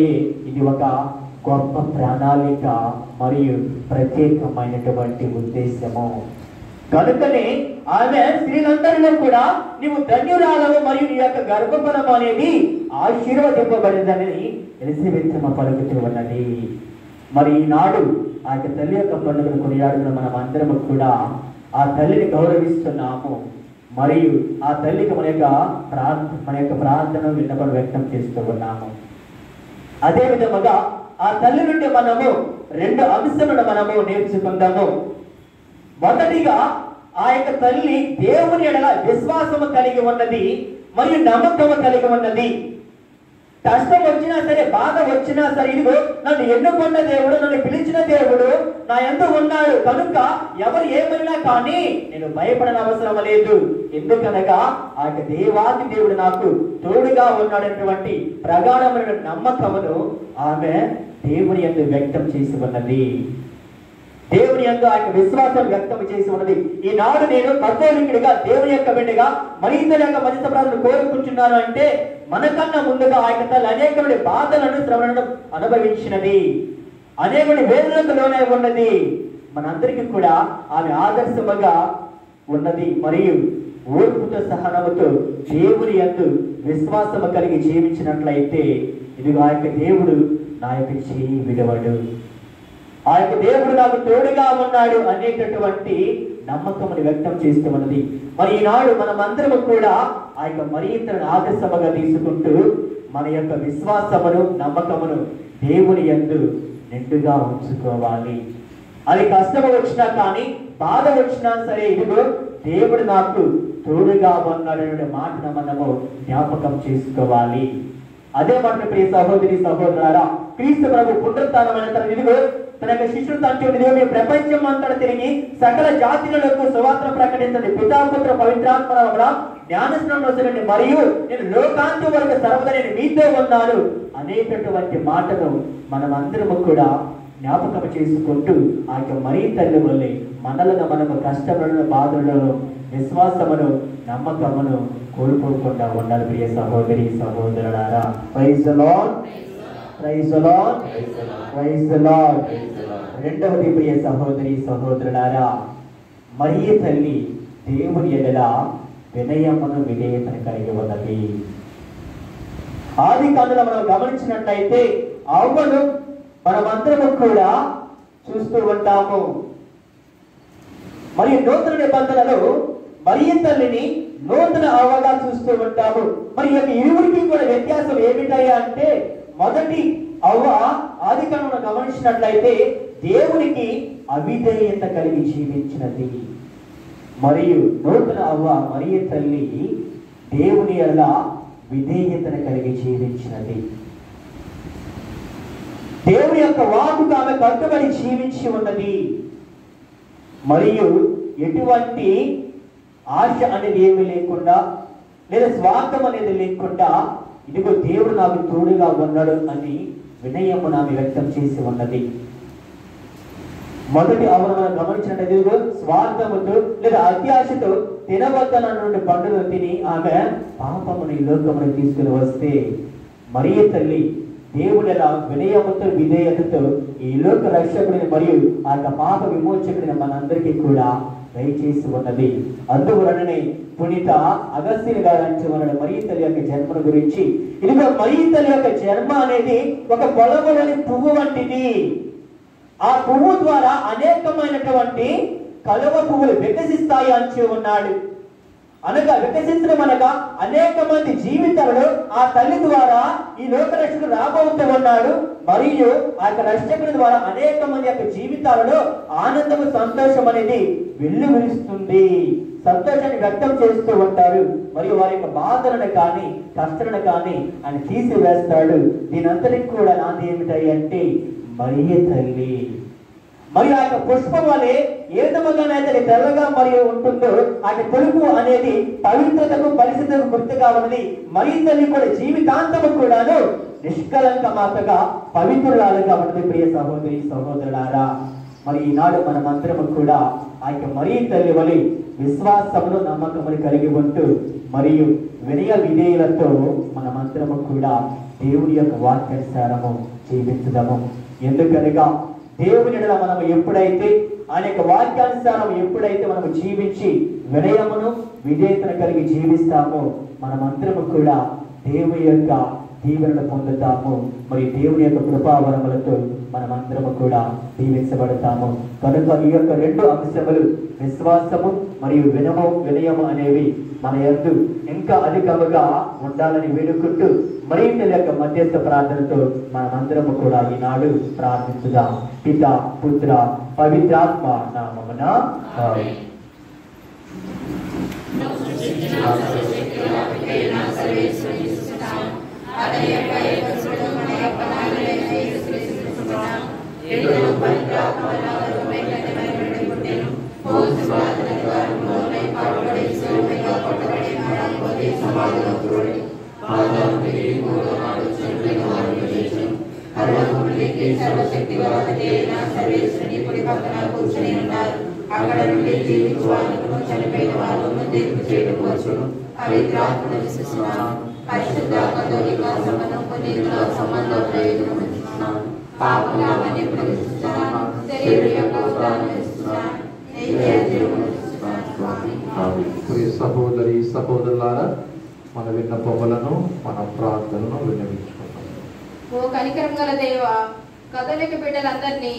ఇది ఒక గొప్ప ప్రణాళిక మరియు ప్రత్యేకమైనటువంటి ఉద్దేశము. కనుకనే ఆమె స్త్రీలందరిలో కూడా నీవు ధన్యురాలవు మరియు నీ యొక్క గర్భఫలము అనేది ఆశీర్వదింపబడిందని ఎలిజబెత్ పలుకుతూ ఉన్నది. మరి ఈనాడు ఆ యొక్క తల్లి యొక్క పండుగను కొనియాడుతున్న మనం అందరము కూడా ఆ తల్లిని గౌరవిస్తున్నాము మరియు ఆ తల్లికి మన యొక్క ప్రార్థన విన్నపం వ్యక్తం చేస్తూ ఉన్నాము. అదే విధముగా ఆ తల్లి నుండి మనము 2 అంశాలను మనము నేర్చుకుందాము. మొదటిగా ఆ యొక్క తల్లి దేవుని ఎడల విశ్వాసము కలిగి ఉన్నది మరియు నమ్మకము కలిగి ఉన్నది. కష్టం వచ్చినా సరే, బాధ వచ్చినా సరే, ఇదిగో నన్ను ఎన్నుకున్న దేవుడు, నన్ను పిలిచిన దేవుడు నా యందు ఉన్నాడు కనుక ఎవరు ఏమైనా కానీ నేను భయపడని అవసరం లేదు. ఎందుకనగా ఆ దేవాది దేవుడు నాకు తోడుగా ఉన్నాడటువంటి ప్రగాఢమైన నమ్మకమును ఆమె దేవుని యందు వ్యక్తం చేసి ఉన్నది. దేవుని యందు ఆ యొక్క విశ్వాసం వ్యక్తం చేసి ఉన్నది. ఈనాడు నేను కథోలికుడిగా దేవుని యొక్క బిడ్డగా మరింత యొక్క మధ్య ప్రార్థన కోరుకుంటున్నాను అంటే మనకన్నా ముందుగా ఆ యొక్క తల్లి అనేకమైన బాధలను శ్రమలను అనుభవించినది, అనేకమైన వేదనలకు లోనే ఉన్నది. మనందరికీ కూడా ఆమె ఆదర్శముగా ఉన్నది మరియు ఓర్పుతో సహనముతో దేవుని యందు విశ్వాసము కలిగి జీవించినట్లయితే ఇదిగో ఆ యొక్క దేవుడు నా యొక్క చేయి విడవడు, ఆ యొక్క దేవుడు నాకు తోడుగా ఉన్నాడు అనేటటువంటి నమ్మకమును వ్యక్తం చేస్తూ ఉన్నది. మరి ఈనాడు మనమందరము కూడా ఆ యొక్క మరింతను ఆదర్శముగా తీసుకుంటూ మన యొక్క విశ్వాసమును నమ్మకమును దేవుని యందు నిండుగా ఉంచుకోవాలి. అది కష్టము వచ్చినా కానీ, బాధ వచ్చినా సరే, ఇదిగో దేవుడు నాకు తోడుగా ఉన్నాడనే మాటను మనము జ్ఞాపకం చేసుకోవాలి. అదే మాట ప్రియ సహోదరి సహోదరులారా, క్రీస్తు ప్రభు పునరుత్థానమైన తన ఇదిగో తన యొక్క శిష్యులతో అంటూ మీ ప్రపంచం అంతా తిరిగి సకల జాతులకు సువార్త ప్రకటించండి, పితాపుత్ర పవిత్రాత్మ జ్ఞానస్నానం వసండి మరియు నేను లోకాంతి వరకు సర్వదా నేను మీతో ఉన్నాను అనేటటువంటి మాటను మనమందరము కూడా జ్ఞాపకం చేసుకుంటూ ఆ యొక్క మరీ తల్లి వల్లే మనలను మనము కష్టపడిన బాధలను విశ్వాసమును నమ్మకమును కోల్పోకుండా ఉండాలి. ప్రియ సహోదరి సహోదరులారా, praise the lord, praise the lord, praise the Lord. రెండవది ప్రియ సహోదరి సహోదరులారా, మరియ తల్లి దేవుని ఎడల వినయమును విధేయతను కలిగి ఉన్నది. ఆది కాండలో మనం గమనించినట్లయితే అవ్వను మనమందరము కూడా చూస్తూ ఉంటాము. మరియు నూతన నిబంధనలో మరియ తల్లిని నూతన అవ్వగా చూస్తూ ఉంటాము. మరి ఈ యొక్క ఇరువురికి కూడా వ్యత్యాసం ఏమిటయ్యా అంటే, మొదటి అవ్వ ఆది కాండలో గమనించినట్లయితే దేవునికి అవిధేయత కలిగి జీవించినది. మరియు నూతన అవ్వ మరియ తల్లి దేవుని ఎడల విధేయతను కలిగి జీవించినది. దేవుని యొక్క వాక్కుకు ఆమె కట్టుబడి జీవించి ఉన్నది. మరియు ఎటువంటి ఆశ అనేది ఏమీ లేకుండా లేదా స్వార్థం అనేది లేకుండా ఇదిగో దేవుడు నాకు తోడుగా ఉన్నాడు అని వినయము ఆమె వ్యక్తం చేసి ఉన్నది. మొదటి ఆమెను మనం గమనించినట్టు స్వార్థముతో లేదా అత్యాశతో తినవద్దనటువంటి పండుగ తిని ఆమె పాపమును ఈ లోకమును తీసుకుని వస్తే మరియ తల్లి దేవుడు ఎలా వినయముతో విధేయతతో ఈ లోక రక్షకుడిని మరియు ఆ పాప విమోచకుడిని మనందరికీ కూడా దయచేసి ఉన్నది. అందువలననే పునీత అగస్త్యుని గారు అంటున్నాడు మరియ తల్లి యొక్క జన్మను గురించి, ఇదిగో మరియ తల్లి యొక్క జన్మ అనేది ఒక పొలములోని పువ్వు వంటిది. ఆ పువ్వు ద్వారా అనేకమైనటువంటి కలువ పువ్వులు వికసిస్తాయి అని ఉన్నాడు. అనగా వికసించడం అనగా అనేక మంది జీవితాలలో ఆ తల్లి ద్వారా ఈ లోక రక్షకుడు రాబోతూ ఉన్నాడు. మరియు ఆ యొక్క రక్షకుడి ద్వారా అనేక మంది యొక్క జీవితాలలో ఆనందము సంతోషం అనేది వెల్లువిరుస్తుంది, సంతోషాన్ని వ్యక్తం చేస్తూ ఉంటారు. మరియు వారి యొక్క బాధలను కానీ కష్టాలను కానీ ఆయన తీసివేస్తాడు. దీనంతటికి కూడా నాది ఏమిటాయి అంటే మరియ తల్లి. మరియు ఆ యొక్క పుష్పం వలె ఏ విధముగానైతే తెల్లగా మరియు ఉంటుందో ఆ తెలుపు అనేది పవిత్రతకు పరిశుద్ధకు గుర్తుగా ఉన్నది. మరియ తల్లి కూడా జీవితాంతము కూడాను నిష్కలంక మాతగా పవిత్రురాలుగా ఉన్నది. ప్రియ సహోదరి సహోదరులారా, మరి ఈనాడు మనమందరము కూడా ఆ యొక్క మరియ తల్లి వలె విశ్వాసమును నమ్మకమును కలిగి ఉంటూ మరియు వినయ విధేయులతో మనమందరము కూడా దేవుని యొక్క వాక్యానుసారము జీవించుదాము. ఎందుకనగా దేవుని మనం ఎప్పుడైతే ఆయన యొక్క వాక్యానుసారం ఎప్పుడైతే మనము జీవించి వినయమును విధేయతను కలిగి జీవిస్తామో మనమందరము కూడా దేవుని యొక్క దీవెనను పొందుతాము. మరి దేవుని యొక్క కృపావరములతో మనమందరము కూడా దీవించబడతాము. కనుక ఈ యొక్క రెండు అంశములు విశ్వాసము మరియు వినయము అనేవి మన యందు ఇంకా అధికముగా ఉండాలని వేడుకుంటూ మరియ తల్లి యొక్క మధ్యస్థ ప్రార్థనతో మనమందరము కూడా ఈనాడు ప్రార్థించుదాం. పిత పుత్ర పవిత్రాత్మ నామమున ఆమేన్. అక్కడ నుండి జీవించు వాళ్ళను చనిపోయిన వాళ్ళను తీర్పు చేయకపోవచ్చును. పవిత్రాత్మను విశ్వసిస్తున్నాను. పరిశుద్ధాత్మ తోలిక సమనం పునీతుల సంబంధ ప్రయోజనం ఇస్తున్నాను. పాపలామని ప్రవేశిస్తున్నాను. శరీరం యొక్క ఉదాహరణ ఇస్తున్నాను. సహోదరి సహోదరులారా, మన విన్నపములను మన ప్రార్థనను విన్నవించుకుంటాం. ఓ కనికరం గల దేవ, కథలిక బిడ్డలందరినీ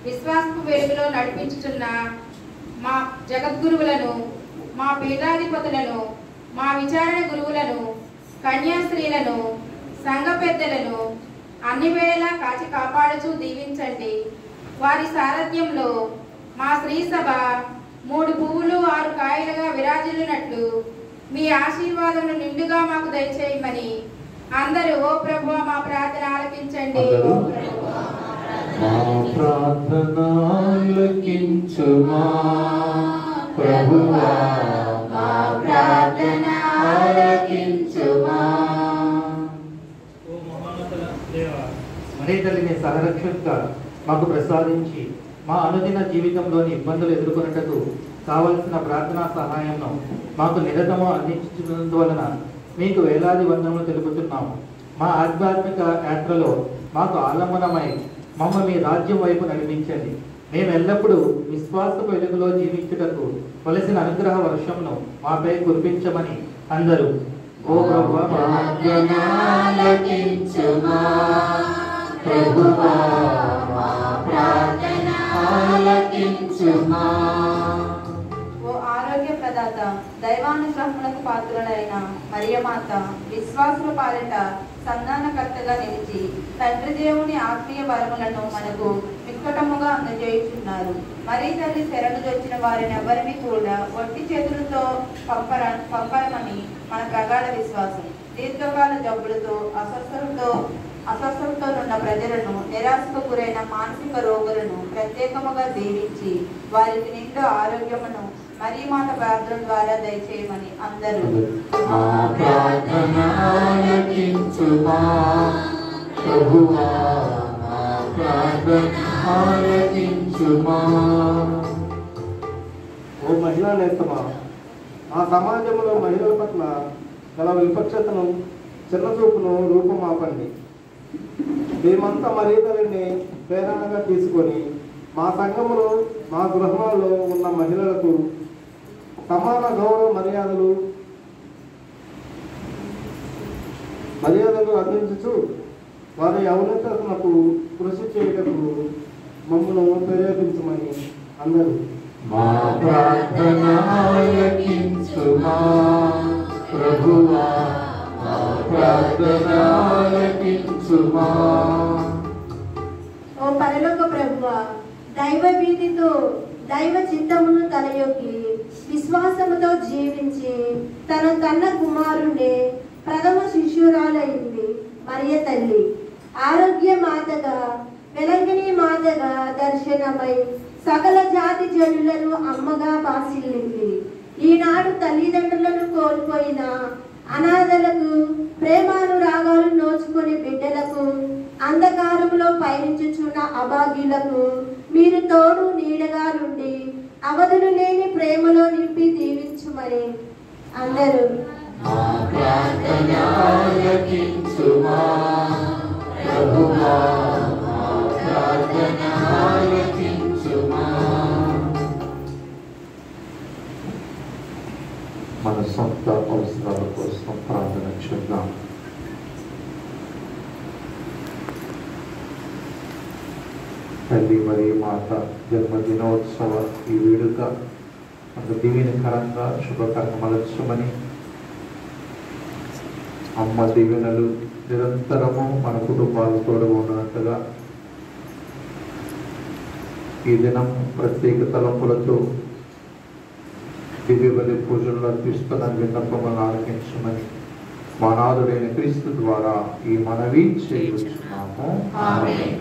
విశ్వాసపు వెలుగులో నడిపించుతున్న మా జగద్గురువులను, మా పీఠాధిపతులను, మా విచారణ గురువులను, కన్యాస్త్రీలను, సంఘ పెద్దలను అన్ని వేళలా కాచి కాపాడుచూ దీవించండి. వారి సారథ్యంలో మా శ్రీ సభ 3 పువ్వులు 6 కాయలుగా విరాజిల్లునట్లు మీ ఆశీర్వాదమును నిండుగా మాకు దయచేయమని అందరూ ఓ ప్రభువా మా ప్రార్థన ఆలకించండి. మా ప్రార్థన ఆలకించుమా ప్రభువా, మా ప్రార్థన ఆలకించుమా. ఓ మహోన్నతుల దేవా, మరియ తల్లిని సహరక్షకుగా మాకు ప్రసాదించి మా అనుదిన జీవితంలోని ఇబ్బందులు ఎదుర్కొన్నటకు కావలసిన ప్రార్థనా సహాయంను మాకు నిరతము అందించినందువలన మీకు వేలాది వందనములు తెలుపుతున్నాము. మా ఆధ్యాత్మిక యాత్రలో మాకు ఆలంబనమై మమ్మ మీ రాజ్యం వైపు నడిపించండి. మేము ఎల్లప్పుడూ విశ్వాసపు వెలుగులో జీవించుటకు కొలసిన అనుగ్రహ వర్షంను మాపై కురిపించమని అందరూ ఓ ప్రభువా ఓ ఆరోగ్య ప్రదాత, దైవానుగ్రహములకు పాత్రులైన మరియమాత విశ్వాసుల పాలిట సంధానకర్తగా నిలిచి తండ్రి దేవుని ఆత్మీయ వరములను మనకు మిక్కటముగా అందజేయుచున్నారు. మరీ తల్లి శరణు వచ్చిన వారిని ఎవరిని కూడా ఒట్టి చేతులతో పంపరమని మన ప్రగాఢ విశ్వాసం. దీర్ఘకాల జబ్బులతో అస్వస్థలతో ఉన్న ప్రజలను, నిరాశకు గురైన మానసిక రోగులను ప్రత్యేకముగా దీవించి వారికి నిండు ఆరోగ్యమును మరియమాత ప్రార్థన ద్వారా దయచేయమని అందరూ మా ప్రార్థన ఆలకించుమా ప్రభువా, మా ప్రార్థన ఆలకించుమా. ఓ మహిళా నేస్తమా, ఆ సమాజంలో మహిళల పట్ల గల విపక్షతను చిన్నచూపును రూపమాపండి. మేమంతా మరీతల్ని ప్రేరణగా తీసుకొని మా సంఘములో మా గృహాల్లో ఉన్న మహిళలకు సమాన గౌరవ మర్యాదలు అందించుచు వారి ఔన్నతకు కృషి చేయటకు మమ్మల్ని ప్రేరేపించమని అందరూ. మా ప్రార్థన ఆలకించుమా ప్రభువా, మా ప్రార్థన ఆలకించుమా. ఓ పరలోక ప్రభువా, దైవ భీతితో దైవ చిత్తమును తలయొగ్గి విశ్వాసముతో జీవించి తన కన్న కుమారుణ్ణి ప్రథమ శిష్యురాలైంది మరియ తల్లి ఆరోగ్య మాతగా వెలంగిని మాతగా దర్శనమై సకల జాతి జనులను అమ్మగా బాసిల్లింది. ఈనాడు తల్లిదండ్రులను కోల్పోయిన అనాథలకు, ప్రేమానురాగాలు నోచుకుని బిడ్డలకు, అంధకారంలో పయనించుచున్న అభాగ్యులకు మీరు తోడు నీడగా నుండి అవధులు లేని ప్రేమలో నింపి దీవించుమని అందరూ. మా ప్రార్థన ఆలకించుమా ప్రభువా, మా ప్రార్థన ఆలకించుమా. మన సొంత అవసరాల కోసం ప్రార్థన చేద్దాం. తల్లి మరియు మాత జన్మదినోత్సవ ఈ వేడుక అంత దీవెనకరంగా శుభకర్మలచ్చమని, అమ్మ దీవెనలు నిరంతరము మన కుటుంబాలతో ఉన్నట్టుగా ఈ దినం ప్రత్యేక తలంపులతో దివ్య బలి పూజల్లో అర్పిస్తున్న విన్నపములను ఆలకించమని మా నాథుడైన క్రీస్తు ద్వారా ఈ మనవి చేయుచున్నాము. ఆమేన్.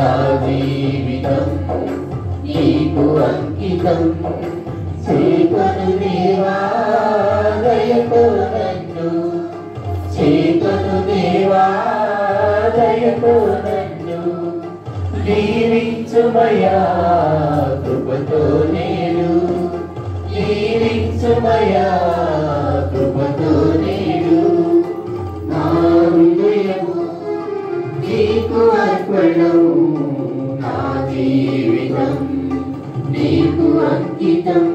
నా జీవితం నీకు అంకితం చేతను దేవా దయతో నన్ను చేతను దేవా దయతో నన్ను దీవించుమయా కృపతో నేడు దీవించుమయా కృపతో నేడు నా హృదయము నీకు అర్పణం నా జీవితం నీకు అంకితం.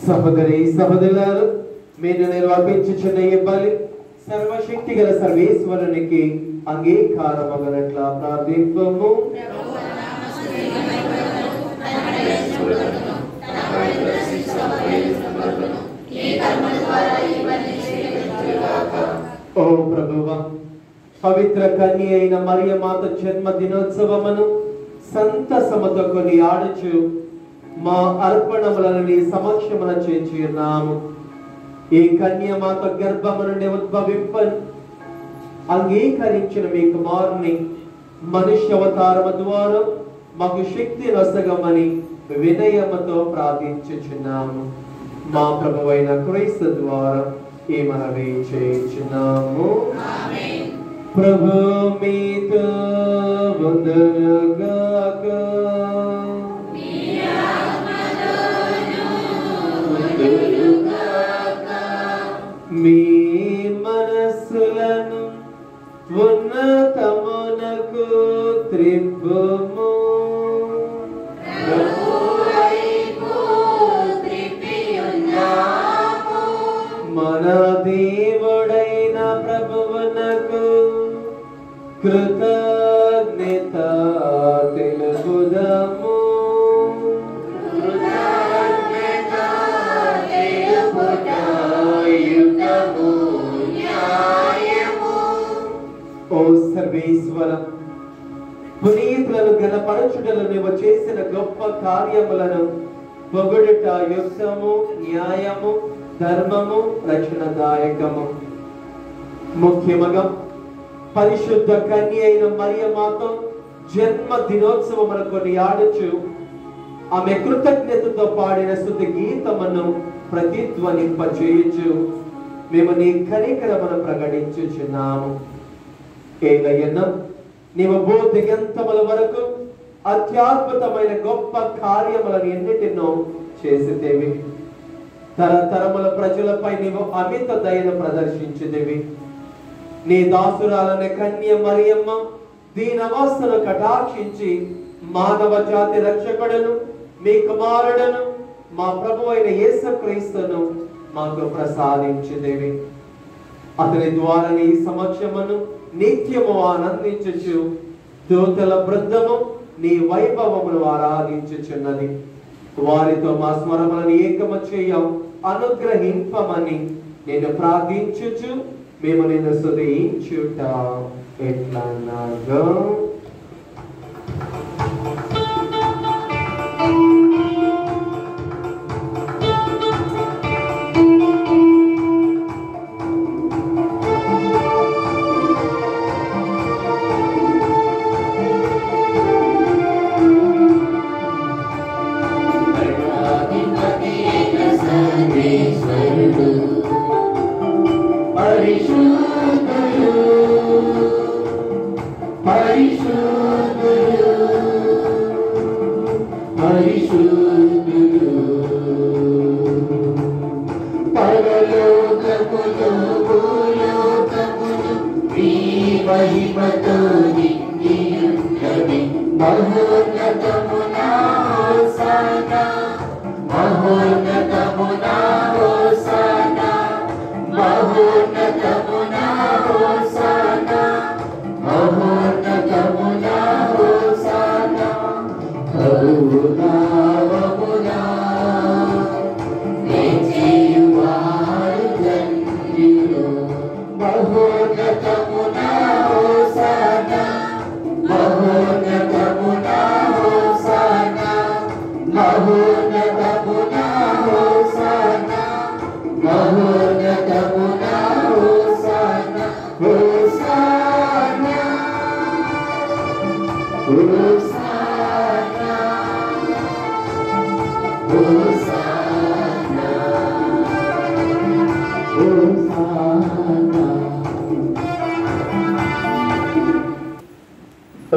సహోదరి సహోదరులారు, మీరు నిర్వర్తించుచున్న ఈ బలి సర్వశక్తి గల సర్వేశ్వరునికి అంగీకారమగనట్లా ప్రార్థింపము. ఓ ప్రభువా, పవిత్ర కన్య అయిన మరియమాత జన్మ దినోత్సవమును సంతసముతో కొని ఆడుచు మా అర్పణములను నీ సమక్షమున చేర్చున్నాము. ఈ కన్యమాత గర్భము నుండి ఉద్భవింపని అంగీకరించిన మీ కుమారుని మనుష్య అవతారము ద్వారా మాకు శక్తి నొసగమని వినయముతో ప్రార్థించుచున్నాము. మా ప్రభువైన క్రీస్తు ద్వారా ఈ మనవి చేయుచున్నాము. ప్రభు మీతో వందనగాక. మీ మనస్సులను ఉన్నతమునకు త్రిప్పుము. మన దేవుడైన ప్రభువునకు కృతజ్ఞత తెలుపుదము. ఓ సర్వేశ్వర, పునీతులను గణపరచుటలు నీవు చేసిన గొప్ప కార్యములను పొగుడుట యుక్తము, న్యాయము, ధర్మము, రక్షణదాయకము. ముఖ్యముగా పరిశుద్ధ కన్య అయిన మరియమాత జన్మ దినోత్సవమును కొనియాడుచు ఆమె కృతజ్ఞతతో పాడిన స్తుతి గీతమును ప్రతిధ్వనింపచేయుచు మేము నీ కనికరమును ప్రకటించుచున్నాము. ఏలయన నీవు భూదిగంతముల వరకు అత్యద్భుతమైన గొప్ప కార్యములను ఎన్నిటినో చేసితేవి. తరతరముల ప్రజలపై నీవు అమిత దయను ప్రదర్శించితివి. నీ దాసురాలైన కన్య మరియమ్మ దీనవస్థను కటాక్షించి మానవ జాతి రక్షకుడును మీ కుమారుడును మా ప్రభువైన యేసుక్రీస్తును మాకు ప్రసాదించితివి. అతని ద్వారా నీ సమక్షమును నిత్యము ఆనందించుచు దూతల బృందము నీ వైభవమును ఆరాధించుచున్నది. వారితో మా స్వరములను ఏకము చేయ అనుగ్రహింపమని నేను ప్రార్థించుచు మేము నిన్ను స్తుతించుట ఎట్లనగా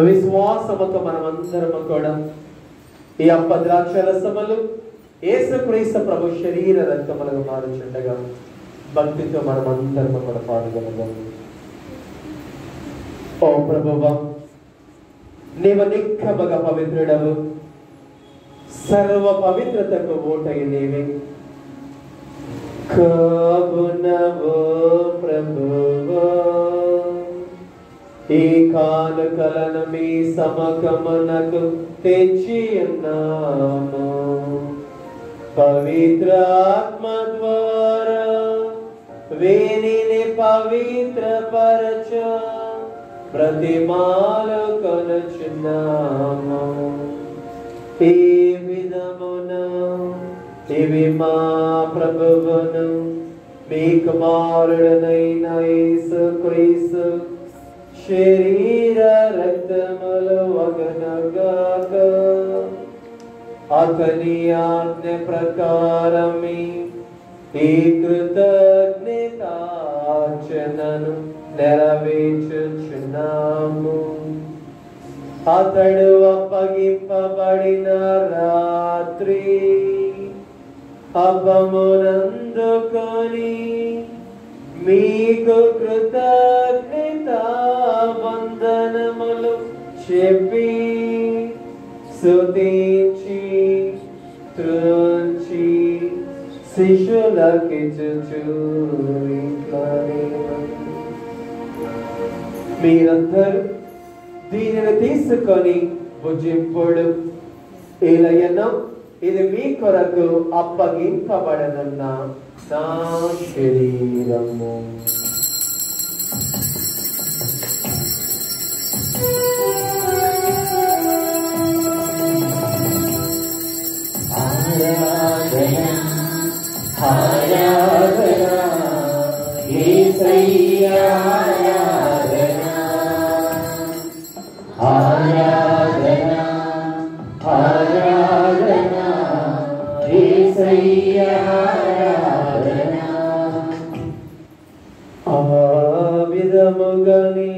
విశ్వాసముతో మనమందరము కూడా ఈ అప్ప ద్రాక్షరసములు యేసుక్రీస్తు ప్రభు శరీర రక్తములుగా మారుచుండగా భక్తితో మనమందరము కూడా పాల్గొనగలం. ఓ ప్రభువా, నీవు నిక్కముగా పవిత్రుడవు, సర్వ పవిత్రతకు ఓటయి నీవే. కాబునవో ప్రభువా, ఈ కానుకలను మీ సమకమునకు తెచ్చి ఉన్నాము. పవిత్రాత్మ ద్వారా వీనిని పవిత్రపరచ ప్రతిమాలు కొనుచున్నాము. ఈ విధమున ఇవి మా ప్రభువును మీ కుమారుడనైన యేసుక్రీస్తు శరీర రక్తములు వగనగాక. అతని ఆజ్ఞ ప్రకారమే ఈ కృతజ్ఞతార్చనను నెరవేర్చుచున్నాము. అతడు అప్పగింపబడిన రాత్రి అప్పమునందుకొని మీకు కృతజ్ఞతా వందనములు చెప్పి స్తుతించి త్రుంచి శిష్యులకిచ్చుచు మీరందరూ దీనిని తీసుకొని భుజింపుడు. ఏలయనో ఇది మీ కొరకు అప్పగింపబడనున్న నా శరీరము. ఆరాధన ఆరాధన యేసయ్యా ఆరాధన ఆరాధన ఆరాధన యేసయ్యా ఆరాధన. ఆ విధముగని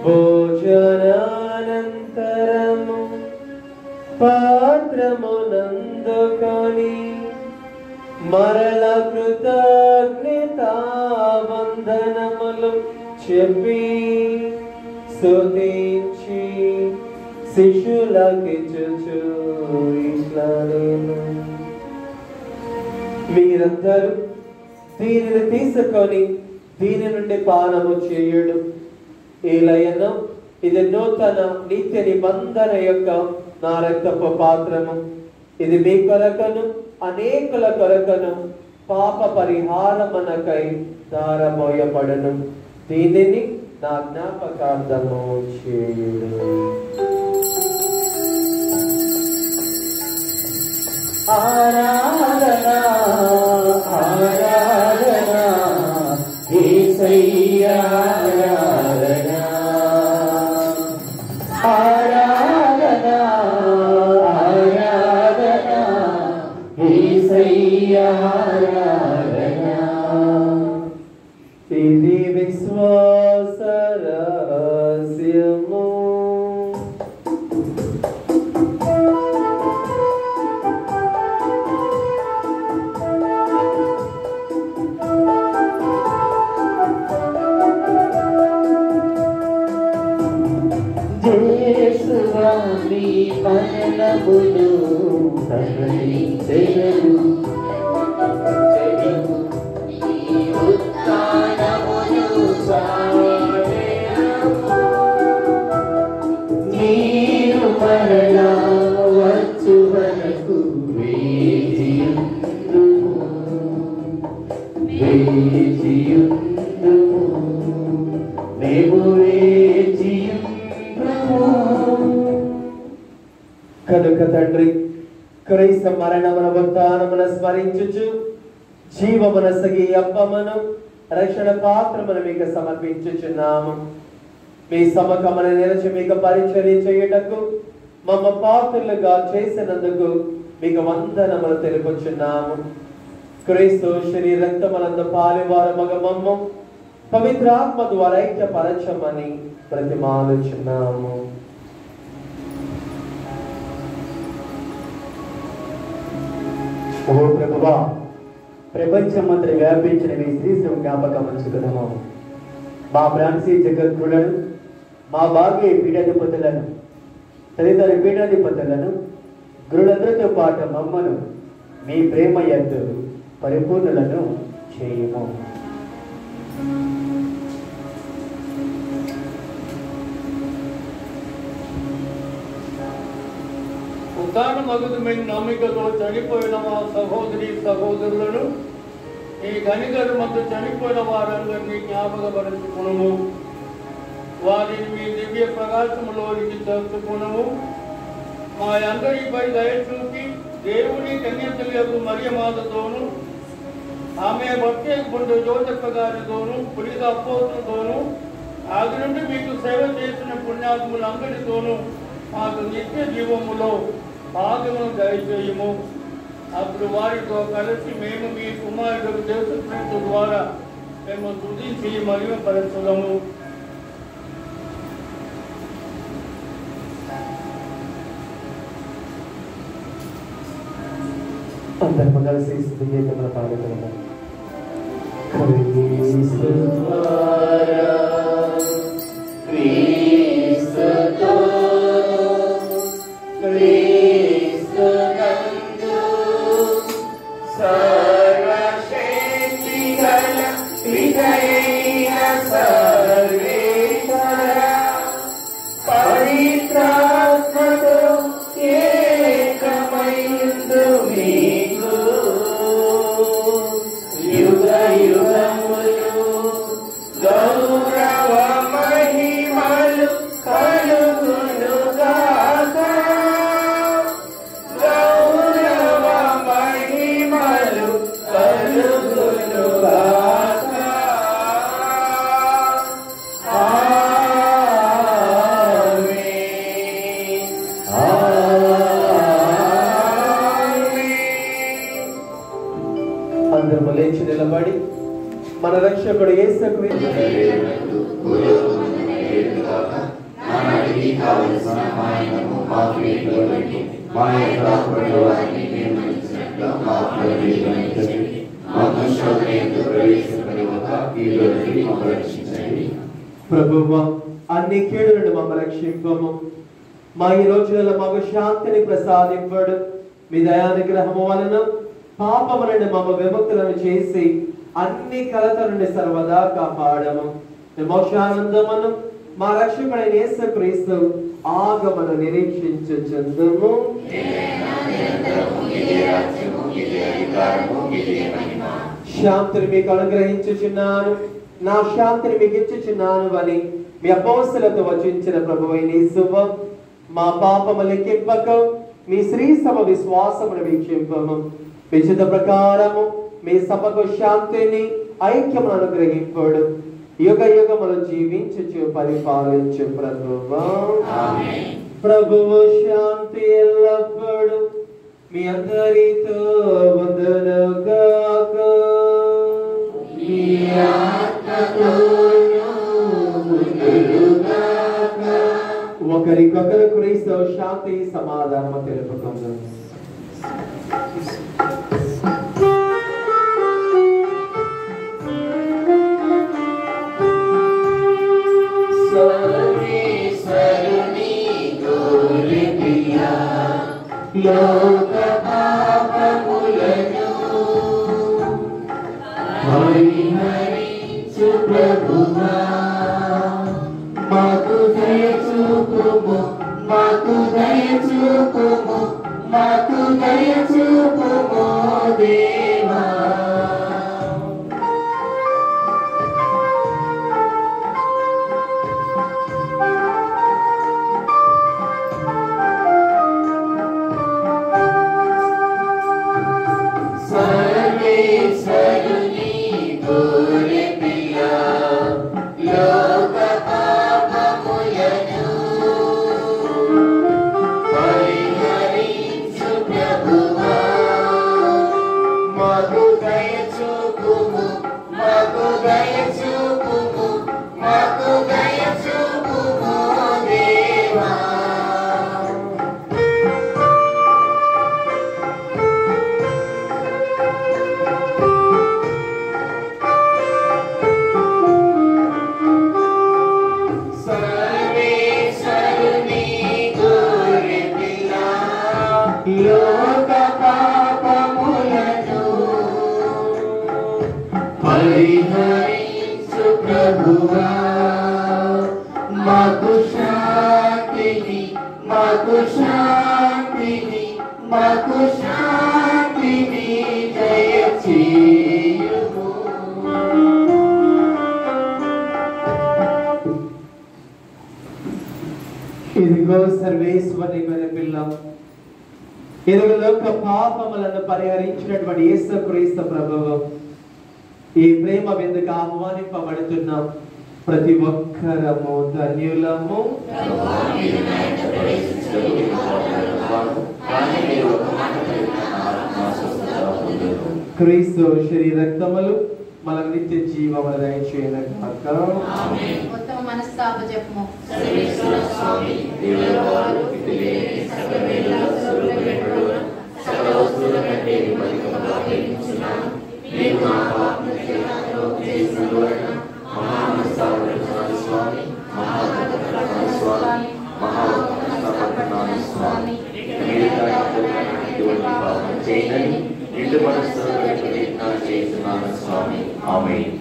భోజనానంతరము పాత్రమునందుకొని మరల కృతజ్ఞతా వందనములు చెప్పి స్తుతించి శిష్యులకిచ్చుచు ఇట్లనెను. మీరందరూ దీనిని తీసుకొని దీని నుండి పానము చేయుడు. ఏలయనో ఇది నూతన నిత్య నిబంధన యొక్క నా రక్తపు పాత్రము. ఇది మీ కొరకను అనేకుల కొరకను పాప పరిహారమునకై దారమోయబడును. దీనిని నా జ్ఞాపకార్థము చేయుడు. ఆరాధన ఆరాధన యేసయ్యా ఆరాధన ఆరాధన ఆరాధన యేసయ్యా ఆరాధన. ఇది విశ్వాస రహస్యము. యేసువాని మరణమును ప్రకటించెదరు, నీ ఉత్థానమును చాటెదరు. మీరు మరలా వచ్చు వరకు వేచియుందుము, వేచియుందుము, మేము కనుక తండ్రి క్రీస్తు మరణమున ఉత్థానమున స్మరించుచు జీవమునసగి అప్పమును రక్షణ పాత్రమును మీకు సమర్పించుచున్నాము. మీ సమకమున నిలిచి మీకు పరిచర్య చేయుటకు మమ్మ పాత్రులుగా చేసినందుకు మీకు వందనములు తెలుపుచున్నాము. క్రీస్తు శరీర రక్తములందు పాలువారు మగ మమ్మ పవిత్రాత్మ ద్వారా ఐక్యపరచమని ప్రతిమాలుచున్నాము. ఓ ప్రభువా, ప్రపంచమంతా వ్యాపించిన మీ శ్రీశం జ్ఞాపకం ఉంచుకున్నాము. మా ఫ్రాన్సీ జగద్గురులను, మా భాగ్య పీఠాధిపతులను, తదితర పీఠాధిపతులను, గురులందరితో పాటు మమ్మను మీ ప్రేమ యందు పరిపూర్ణులను చేయము. ఉదాహరణ మగుదమైన నమ్మికతో చనిపోయిన మా సహోదరి సహోదరులను ఈ గనిగరు మధ్య చనిపోయిన వారందరినీ జ్ఞాపకపరుచుకునము. వారిని మీ దివ్య ప్రకాశములోనికి చేర్చుకునము. మా అందరిపై దయచూపి దేవుని కన్యతలకు మరియమాతతోనూ ఆమె భక్తి పుండు జోసెఫ్ గారితోనూ పులిద అపోతులతోనూ ఆది నుండి మీకు సేవ చేసిన పుణ్యాత్ములందరితోనూ మాకు నిత్య జీవములో భాగమును దయచేయము. అప్పుడు వారితో కలిసి మేము మీ కుమారుడు యేసుక్రీస్తు ద్వారా మేము స్తుతించి మహిమపరచుదము. అందరూ కలిసి స్తుతిగీతములు పాడుకుందాం. లేచి నిలబడి మన రక్షకుడు యేసుకు ప్రభువా, అన్ని కీడులను మమ్మల్ని రక్షింపము. మా ఈ రోజులలో మాకు శాంతిని ప్రసాదింపడు. మీ దయానుగ్రహము వలన పాపము నుండి మమ్మ విముక్తులను చేసి అన్ని కలత నుండి సర్వదా కాపాడము. మోక్షానందమును మా రక్షకుడైన యేసుక్రీస్తు ఆగమను నిరీక్షించుచుందుము. శాంతిని మీకు అనుగ్రహించుచున్నాను, నా శాంతిని మీకు ఇచ్చుచున్నాను అని మీ అపోస్తలులతో వచించిన ప్రభువైన యేసువా, మా పాపము లెక్కింపక మీ శ్రీ సమ విశ్వాసమును వీక్షింపము. మీ చిత్త ప్రకారము మీ సభకు శాంతిని ఐక్యమును అనుగ్రహింపడు. యుగ యుగములు జీవించుచు పరిపాలించు ప్రభువా. ప్రభువు శాంతి ఎల్లప్పుడూ మీ అందరితో వందనగాక. ఒకరికొకరు క్రీస్తు శాంతి సమాధానము తెలుపుకుందాం. లోక పాపములను పరిహరించు ప్రభువా, మాకు దయచూపుము, మాకు దయచూపుము, మాకు దయచూపుము దేవా. దయచూపుము, మాకు దయచూపుము, పరిహరించు ప్రభువా మాకు శాంతిని మాకు శాంతిని మాకు శాంతిని దయచేయుము. ఇదిగో సర్వేశ్వరి గొర్రె పిల్ల, ఇదిగో లోక పాపములను పరిహరించినటువంటి యేసుక్రీస్తు ప్రభువు. ఈ ప్రేమ విందుకు ఆహ్వానింపబడుతున్నాం. ప్రతి ఒక్కరము ధన్యులము. క్రీస్తు శరీర రక్తములు మన నిత్య జీవములు దయచేయనగాక. ఉత్తమ మనస్తాప జపము. స్వామి ఆమేన్.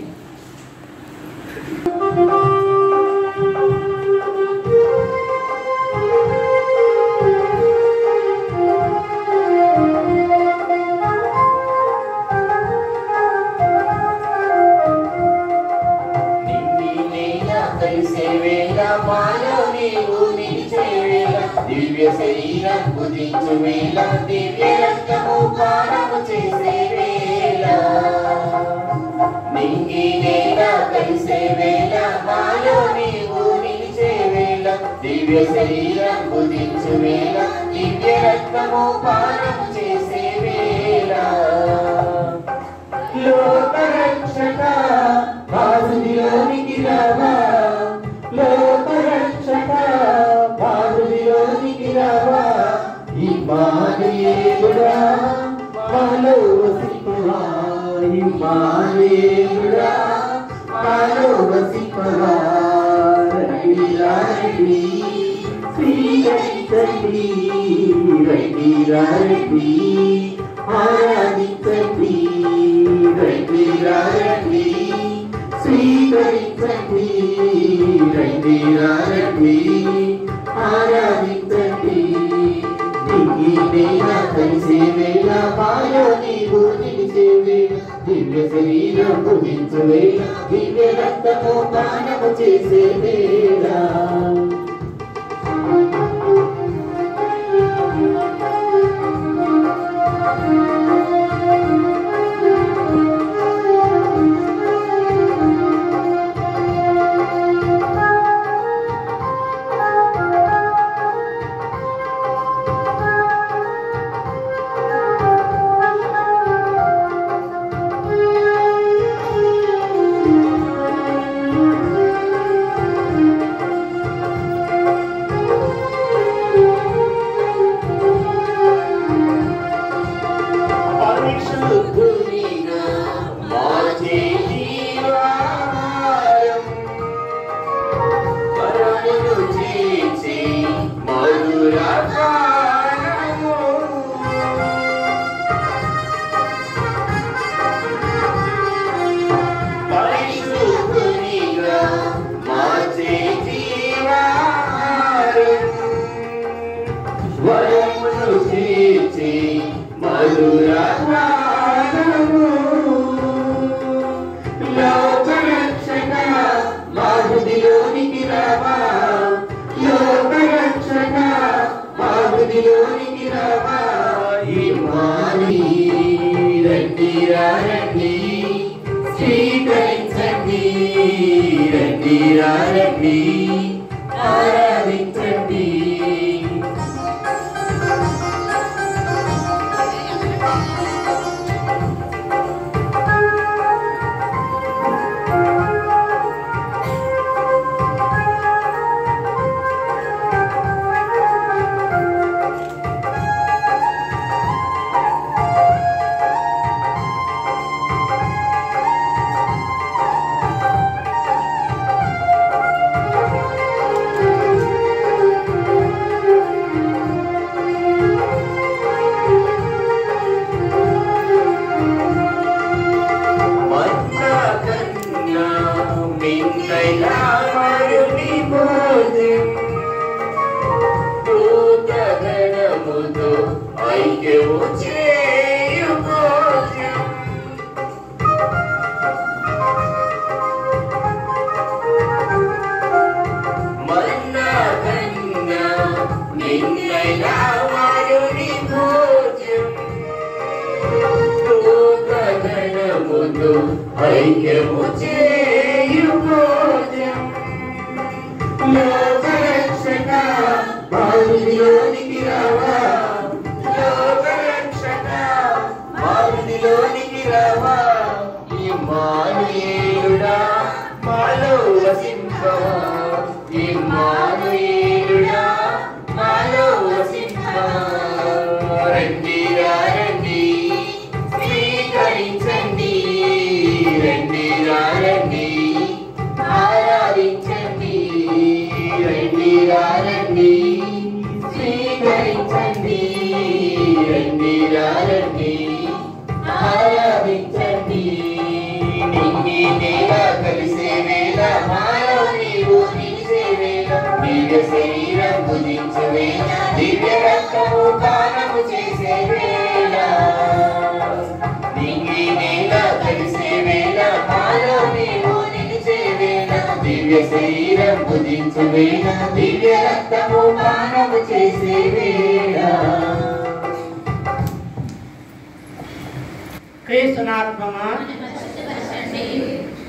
దివ్య శరీరం భుజించు వేళ దివ్య రక్తము పానము చేసే వేళ నింగి నేల కలిసే వేళ మాలో నీవు నిలిచే వేళ దివ్య శరీరం భుజించు వేళ దివ్య రక్తము పానము చేసే వేళ లోక రక్షక బాధులోనికి రావా లోక రక్షక బాధులోనికి రావా ఇమ్మానుయేలుడా మాలో వసింపవా ఇమ్మానుయేలుడా మాలో వసింపవా రండి రండి స్వీకరించండి రండి రండి ఆరాధించండి రండి రండి స్వీకరించండి రండి రండి ఆరాధించండి దిగి నేల కలిసే వేళ మాలో నీవు నిలిచే వేళ దివ్య శరీరం భుజించు వేళ దివ్య రక్తము పానము చేసే వేళ ఐక్యము చేయు భోజం లోకరక్షక బాలునిలోనికి రావా లోకరక్షక బాలునిలోనికి రావా ఇమ్మానుయేలుడా మాలో వసింపవా ఇమ్మానుయేలుడా మాలో వసింపవా రండి రండి స్వీకరించండి రండి రండి ఆరాధించండి రండి రండి స్వీకరించండి రండి రండి ఆరాధించండి నింగి నేల కలిసే వేళ మాలో నీవు నిలిచే వేళ దివ్య శరీరం భుజించే వేళ దివ్య రక్తము పానము చేసే వేళ నింగి నేల కలిసే వేళ మాలో నీవు నిలిచే వేళ దివ్య శరీరం భుజించే వేళ దివ్య రక్తము పానము చేసే వేళ క్రీస్తునాత్మమా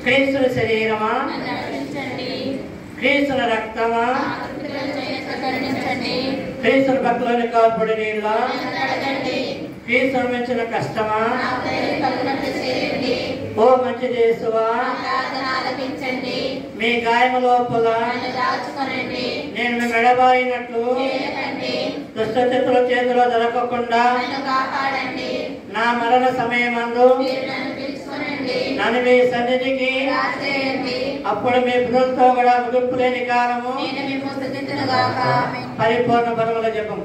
క్రీస్తుల శరీరమా క్రీస్తుల రక్తమా క్రీస్తుల భక్తులని కాల్పడి నీళ్ళ క్రీస్తులు మెచ్చిన కష్టమా ఓ మంచి చేసువా మీ గాయము లోపల నేను మీ మెడబారినట్లు దుష్టశక్తుల చేతిలో దొరకకుండా నా మరణ సమయమందు నన్ను మీ సన్నిధికి అప్పుడు మీ పిల్లలతో కూడా ముగింపు లేని కాలము పరిపూర్ణ బలముల జపం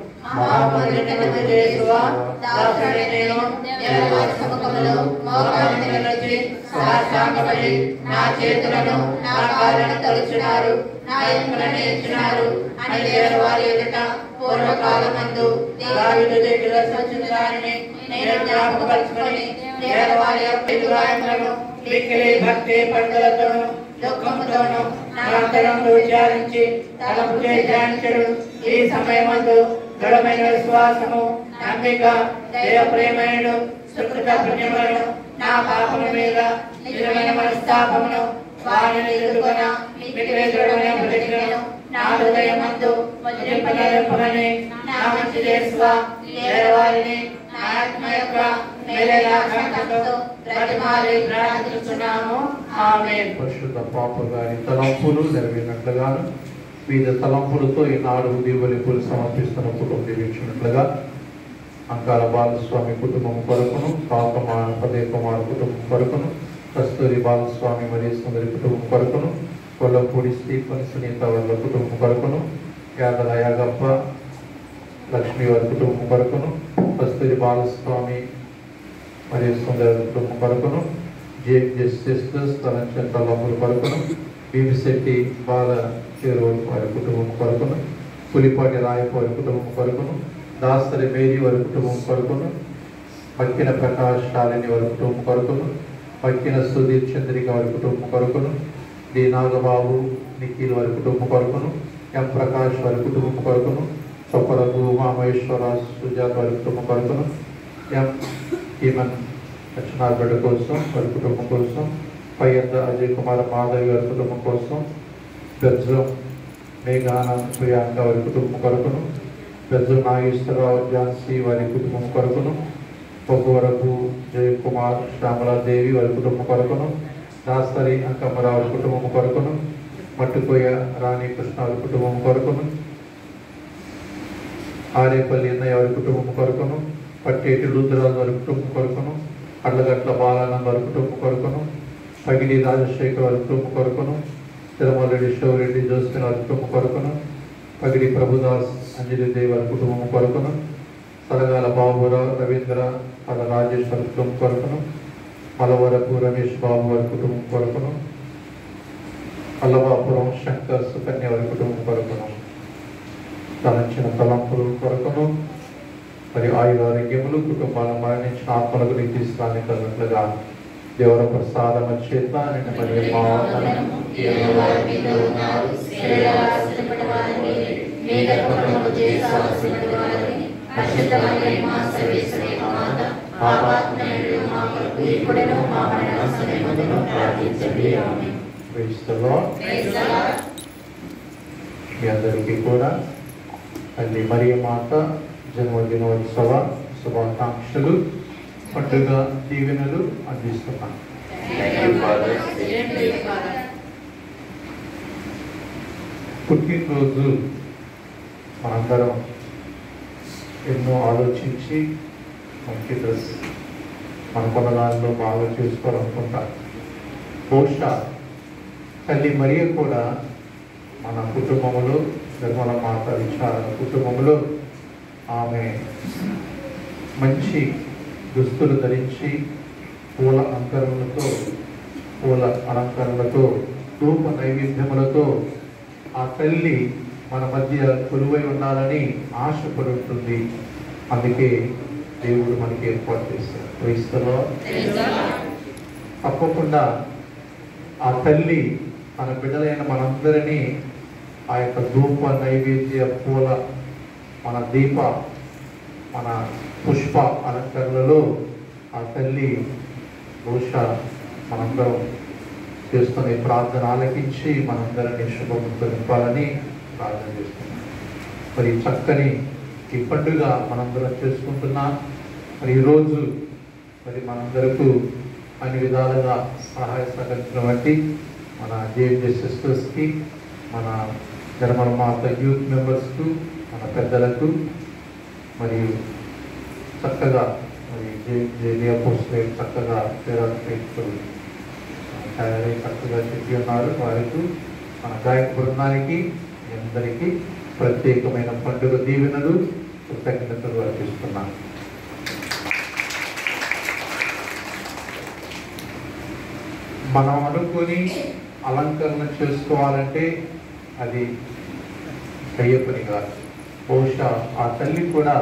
నా చేతులను నా కాళ్ళను తలుచున్నారు నా ఎముకలను ఇచ్చినారు అని వారి ఎదుట పూర్వకాలమందు దావీదు దగ్గర సచిన దానిని నేను జ్ఞాపకపరుచుకొని వారి యొక్క మిక్కిలి భక్తి పండుగలతోను దుఃఖముతోను నా తరంలో విచారించి తలపు ధ్యానించడు ఈ సమయమందు దృఢమైన విశ్వాసము నమ్మిక దేవ ప్రేమయుడు సుకృత పుణ్యములను నా పాపల మీద నిజమైన మనస్తాపమును వారిని ఎదుర్కొన మిక్కిలి దృఢమైన ప్రతిజ్ఞను నా హృదయమందు వజ్రింపగలని నా మంచి చేసువా వారిని నా ఆత్మ యొక్క పరిశుద్ధ పాప గారి తలంపులు నెరవేరినట్లుగాను వివిధ తలంపులతో ఈనాడు దీవలిపులు సమర్పిస్తున్న కుటుంబం దీవించినట్లుగా అంకాల బాలస్వామి కుటుంబం కొరకును కాకమాన పదే కుమార్ కుటుంబం కొరకును కస్తూరి బాలస్వామి మరియు సుందరి కుటుంబం కొరకును కొల్లపూడి స్టీఫన్ సునీత వాళ్ళ కుటుంబం కొరకును యాదల యాగప్ప లక్ష్మీ వారి కుటుంబం కొరకును కస్తూరి బాలస్వామి మరియు సుందర కుటుంబం కొరకును జస్టిస్ తలంచన్ తలంపుల కొరకును భీమిశెట్టి బాల చేరు వారి కుటుంబం కొరకును పులిపాటి రాయపు వారి కుటుంబం కొరకును దాసరి మేరీ వారి కుటుంబం కొరకును పక్కిన ప్రకాష్ శాలిని వారి కుటుంబం కొరకును పక్కిన సుధీర్ చంద్రిక వారి కుటుంబం కొరకును డి నాగబాబు నిఖిల్ వారి కుటుంబం కొరకును ఎం ప్రకాష్ వారి కుటుంబం కొరకును చొప్పరకు ఉమామహేశ్వర సుజాత్ వారి కుటుంబం కొరకును ఎం హీమన్ లక్ష్మణార్బిడ్డ కోసం వారి కుటుంబం కోసం పయ్యంద అజయ్ కుమార్ మాధవి వారి కుటుంబం కోసం బెజ్రం మేఘానంద్ ప్రియాంక వారి కుటుంబం కొరకును బెజ్రం నాగేశ్వరరావు ఝాన్సీ వారి కుటుంబం కొరకును పొగ్గవరపు జయకుమార్ శ్యామలాదేవి వారి కుటుంబం కొరకును దాసరి అంకమ్మరావు వారి కుటుంబం కొరకును మట్టుకోయ రాణి కృష్ణ వారి కుటుంబం కొరకును ఆరేపల్లి అన్నయ్య వారి కుటుంబం కొరకును పట్టేటి రుద్రరాజు వారి కుటుంబం కొరకును అడ్లగట్ల బాలానంద్ వారి కుటుంబం కొరకును పగిడి రాజశేఖర్ వారి కుటుంబం కొరకును తిరుమలరెడ్డి శివరెడ్డి జోస్మిన్ వారి కుటుంబం కొరకును పగిడి ప్రభుదాస్ అంజలిదేవి వారి కుటుంబం కొరకును సరగాల బాబురావు రవీంద్ర పద రాజేష్ వారి కుటుంబం కొరకును మలవరపు రమేష్ బాబు వారి కుటుంబం కొరకును అల్లవాపురం శంకర్ సుకన్య వారి కుటుంబం కొరకును తలంచిన తలంపులు కొరకును మరి ఆయురారోగ్యములు కుటుంబాలను మరణించిన ఆత్మలకు నిత్యస్థాన్ని కలిగినట్లుగా దేవర ప్రసాదం చేత నిన్న మరి ఇప్పుడేనో మా మరణ సమయములో ప్రార్థించండి. ఆమేన్. Praise the lord. మీ అందరికీ కూడా తల్లి మరియ మాత జన్మదినోత్సవ శుభాకాంక్షలు, పండుగ దీవెనలు అందిస్తున్నాను. పుట్టినరోజు మనందరం ఎన్నో ఆలోచించి మంచి డ్రెస్ మనకున్న దానిలో బాగా చేసుకోవాలనుకుంటాం. బహుశా తల్లి మరియ కూడా మన కుటుంబంలో, నిర్మల మాత విచారణ కుటుంబంలో ఆమె మంచి దుస్తులు ధరించి పూల అలంకరణలతో ధూప నైవేద్యములతో ఆ తల్లి మన మధ్య కొలువై ఉండాలని ఆశపడుతుంది. అందుకే దేవుడు మనకి ఏర్పాటు చేశారు. క్రైస్తలో తప్పకుండా ఆ తల్లి మన బిడ్డలైన మనందరినీ ఆ యొక్క ధూప నైవేద్య పూల మన దీప మన పుష్ప అలంకరణలో ఆ తల్లి బహుశా మనందరం చేస్తున్న ఈ ప్రార్థన ఆలకించి మనందరినీ శుభముతో నింపాలని ప్రార్థన చేస్తున్నాం. మరి చక్కని ఈ పండుగ మనందరం చేసుకుంటున్నాం. మరి ఈరోజు మరి మనందరకు అన్ని విధాలుగా సహాయ సహకరించినటువంటి మన జేఎంజే సిస్టర్స్కి, మన నిర్మల మాత యూత్ మెంబర్స్కు, మన పెద్దలకు, మరియు చక్కగా మరి జేఎంజే అపోస్టల్ చక్కగా తయారై చక్కగా చెప్పి ఉన్నారు. వారికి మన గాయక బృందానికి అందరికీ ప్రత్యేకమైన పండుగ దీవెనలు కృతజ్ఞతలు అర్పిస్తున్నాను. మనం అనుకుని అలంకరణ చేసుకోవాలంటే అది అయ్యే పని కాదు. బహుశా ఆ తల్లి కూడా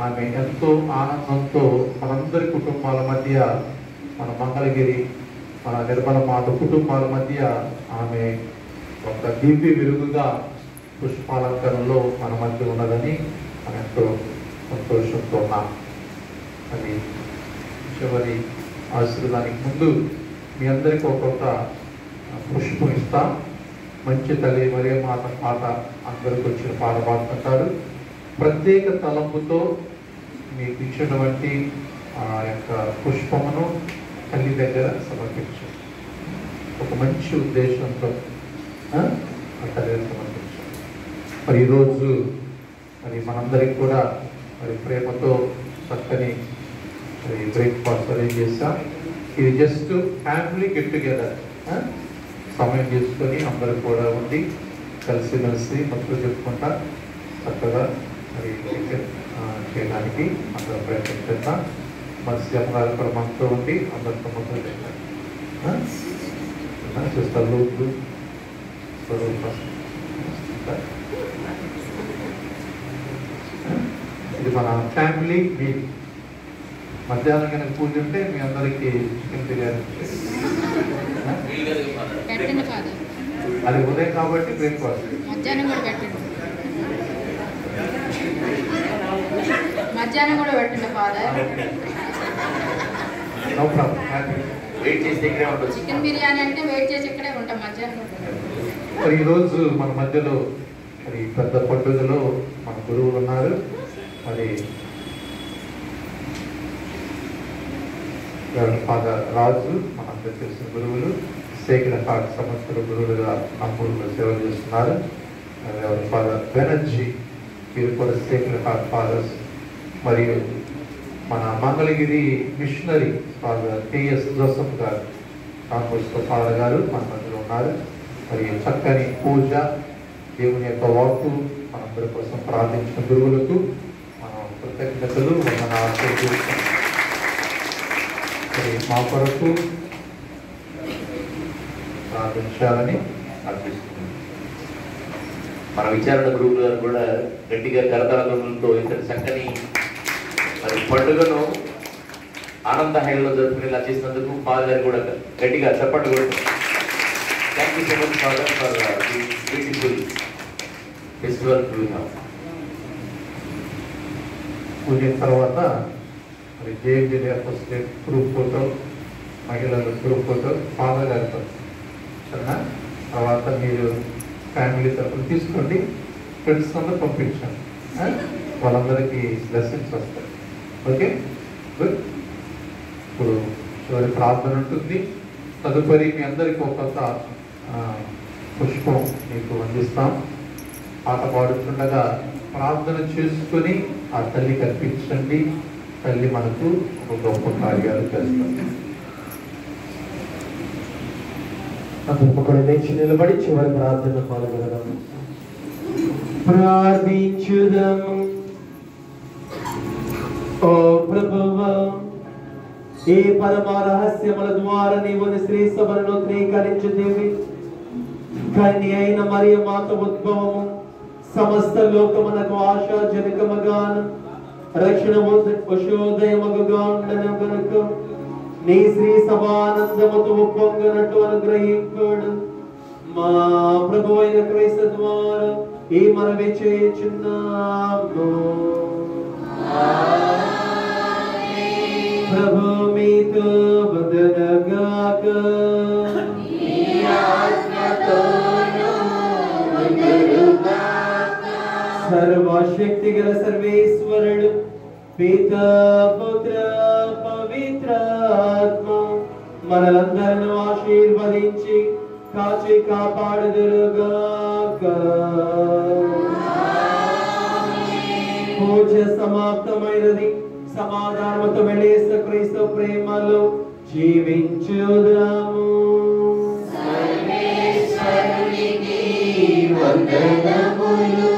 ఆమె ఎంతో ఆనందంతో మనందరి కుటుంబాల మధ్య, మన మంగళగిరి, మన నిర్మల మాత కుటుంబాల మధ్య ఆమె ఒక దివ్య వెలుగుగా పుష్పాలంకరణలో మన మధ్య ఉన్నదని మనం ఎంతో సంతోషంతో ఉన్నాం. అది చివరి ఆశీర్వాదానికి ముందు మీ అందరికీ ఒక్కొక్క పుష్పం ఇస్తాం. మంచి తల్లి మరియ మాత పాట అందరికి వచ్చిన పాట పాడుతుంటారు. ప్రత్యేక తలంపుతో మీకు ఇచ్చినటువంటి ఆ యొక్క పుష్పమును తల్లి దగ్గర సమర్పించు. ఒక మంచి ఉద్దేశంతో తల్లి సమర్పించు. మరి ఈరోజు మరి మనందరికి కూడా మరి ప్రేమతో చక్కని మరి బ్రేక్ఫాస్ట్ అరేంజ్ చేస్తాం. ఇది జస్ట్ ఫ్యామిలీ గెట్ టుగెదర్. సమయం చేసుకొని అందరూ కూడా ఉండి కలిసిమెలిసి మొత్తం చెప్పుకుంటా చక్కగా మరి చేయడానికి అందరూ ప్రయత్నం చేద్దాం. మరి సీఎం గారు కూడా మనతో ఉండి అందరితో మొత్తం చేద్దాం. సిస్టర్ లూపు ఇది మన ఫ్యామిలీ మీల్. మధ్యాహ్నం కనుక పూజ ఉంటే మీ అందరికీ చికెన్ బిర్యానీ, అది ఉదయం కాబట్టి బ్రేక్ఫాస్ట్. మధ్యాహ్నం కూడా పెట్టండి ఫాదర్. నో ప్రాబ్లం, వెయిట్ చేసి ఇక్కడే ఉండొచ్చు. చికెన్ బిర్యానీ అంటే వెయిట్ చేసి ఇక్కడే ఉంటాం మధ్యాహ్నం. మరి ఈరోజు మన మధ్యలో మరి పెద్ద పండుగలో మన గురువులు ఉన్నారు. మరి ఫాదర్ రాజు మనందరూ తెలిసిన గురువులు, సేక్రెడ్ హార్ట్ సంస్థల గురువులుగా అమ్మూరులో సేవ చేస్తున్నారు. ఫాదర్ బెనర్జీ, వీరు కూడా సేక్రెడ్ హార్ట్ ఫాదర్స్. మరియు మన Mangalagiri missionary father TS Joseph గారు, కాంపోస్కో ఫాదర్ గారు మన మధ్యలో ఉన్నారు. మరి చక్కని పూజ, దేవుని యొక్క వాక్కు మనందరి కోసం ప్రార్థించిన గురువులకు మనం కృతజ్ఞతలు వందనాలు. మరి మా కొరకు ప్రార్థించాలని అర్పిస్తున్నాం. మన విచారణ గ్రూప్ గారు కూడా గట్టిగా కరతాళతో ఇంతటి చక్కని మరి పండుగను ఆనంద హైలో జరుపుకునేలా చేసినందుకు ఫాదర్ గారు కూడా గట్టిగా చప్పట్లు కూడా. Thank you so much father for beautiful festival to have. పూజ తర్వాత మరి జేఎంజే అపోస్టల్ గ్రూప్ ఫోటో మహిళలు గ్రూప్ ఫోటో ఫాదర్ గారితో, సరేనా? తర్వాత మీరు ఫ్యామిలీ తరఫున తీసుకోండి, ఫ్రెండ్స్ అందరూ పంపించండి, వాళ్ళందరికీ బ్లెస్సింగ్స్ వస్తాయి. Okay, good. ఇప్పుడు చివరి ప్రార్థన ఉంటుంది. తదుపరి మీ అందరికీ ఒక్కొక్క పుష్పం మీకు అందిస్తాం. పాట పాడుతుండగా ప్రార్థన చేసుకుని ఆ తల్లికి అర్పించండి. తల్లి మనకు ఒక గొప్ప కార్యాలు చేస్తుంది. అందరూ కూడా లేచి నిలబడి చివరి ప్రార్థన పాల్గొనడం. ప్రార్థించుదాము. ఓ ప్రభువా, ఈ పరమ రహస్యముల ద్వారా నీవు శ్రీ సభను నూతనీకరించుదేవి. కన్య అయిన మరియ మాత ఉద్భవము సమస్త లోకమునకు ఆశాజనకముగాను రక్షణ ఉషోదయముగా ఉండను గనుక నీ శ్రీ సభానందముతో ఉప్పొంగనట్టు అనుగ్రహింపుడు. మా ప్రభు అయిన క్రీస్తు ద్వారా ఈ మనవి చేయుచున్నాము. ప్రభు మీతో వదనగాక. సర్వశక్తి గల సర్వేశ్వరుడు పితా పుత్ర పవిత్రాత్మ మనలందరిని ఆశీర్వదించి కాచి కాపాడుదురుగాక. పూజ సమాప్తమైనది. సమాధానముతో వెళ్ళే క్రీస్తు ప్రేమలో జీవించుదాము. సర్వేశ్వరునికి వందనములు.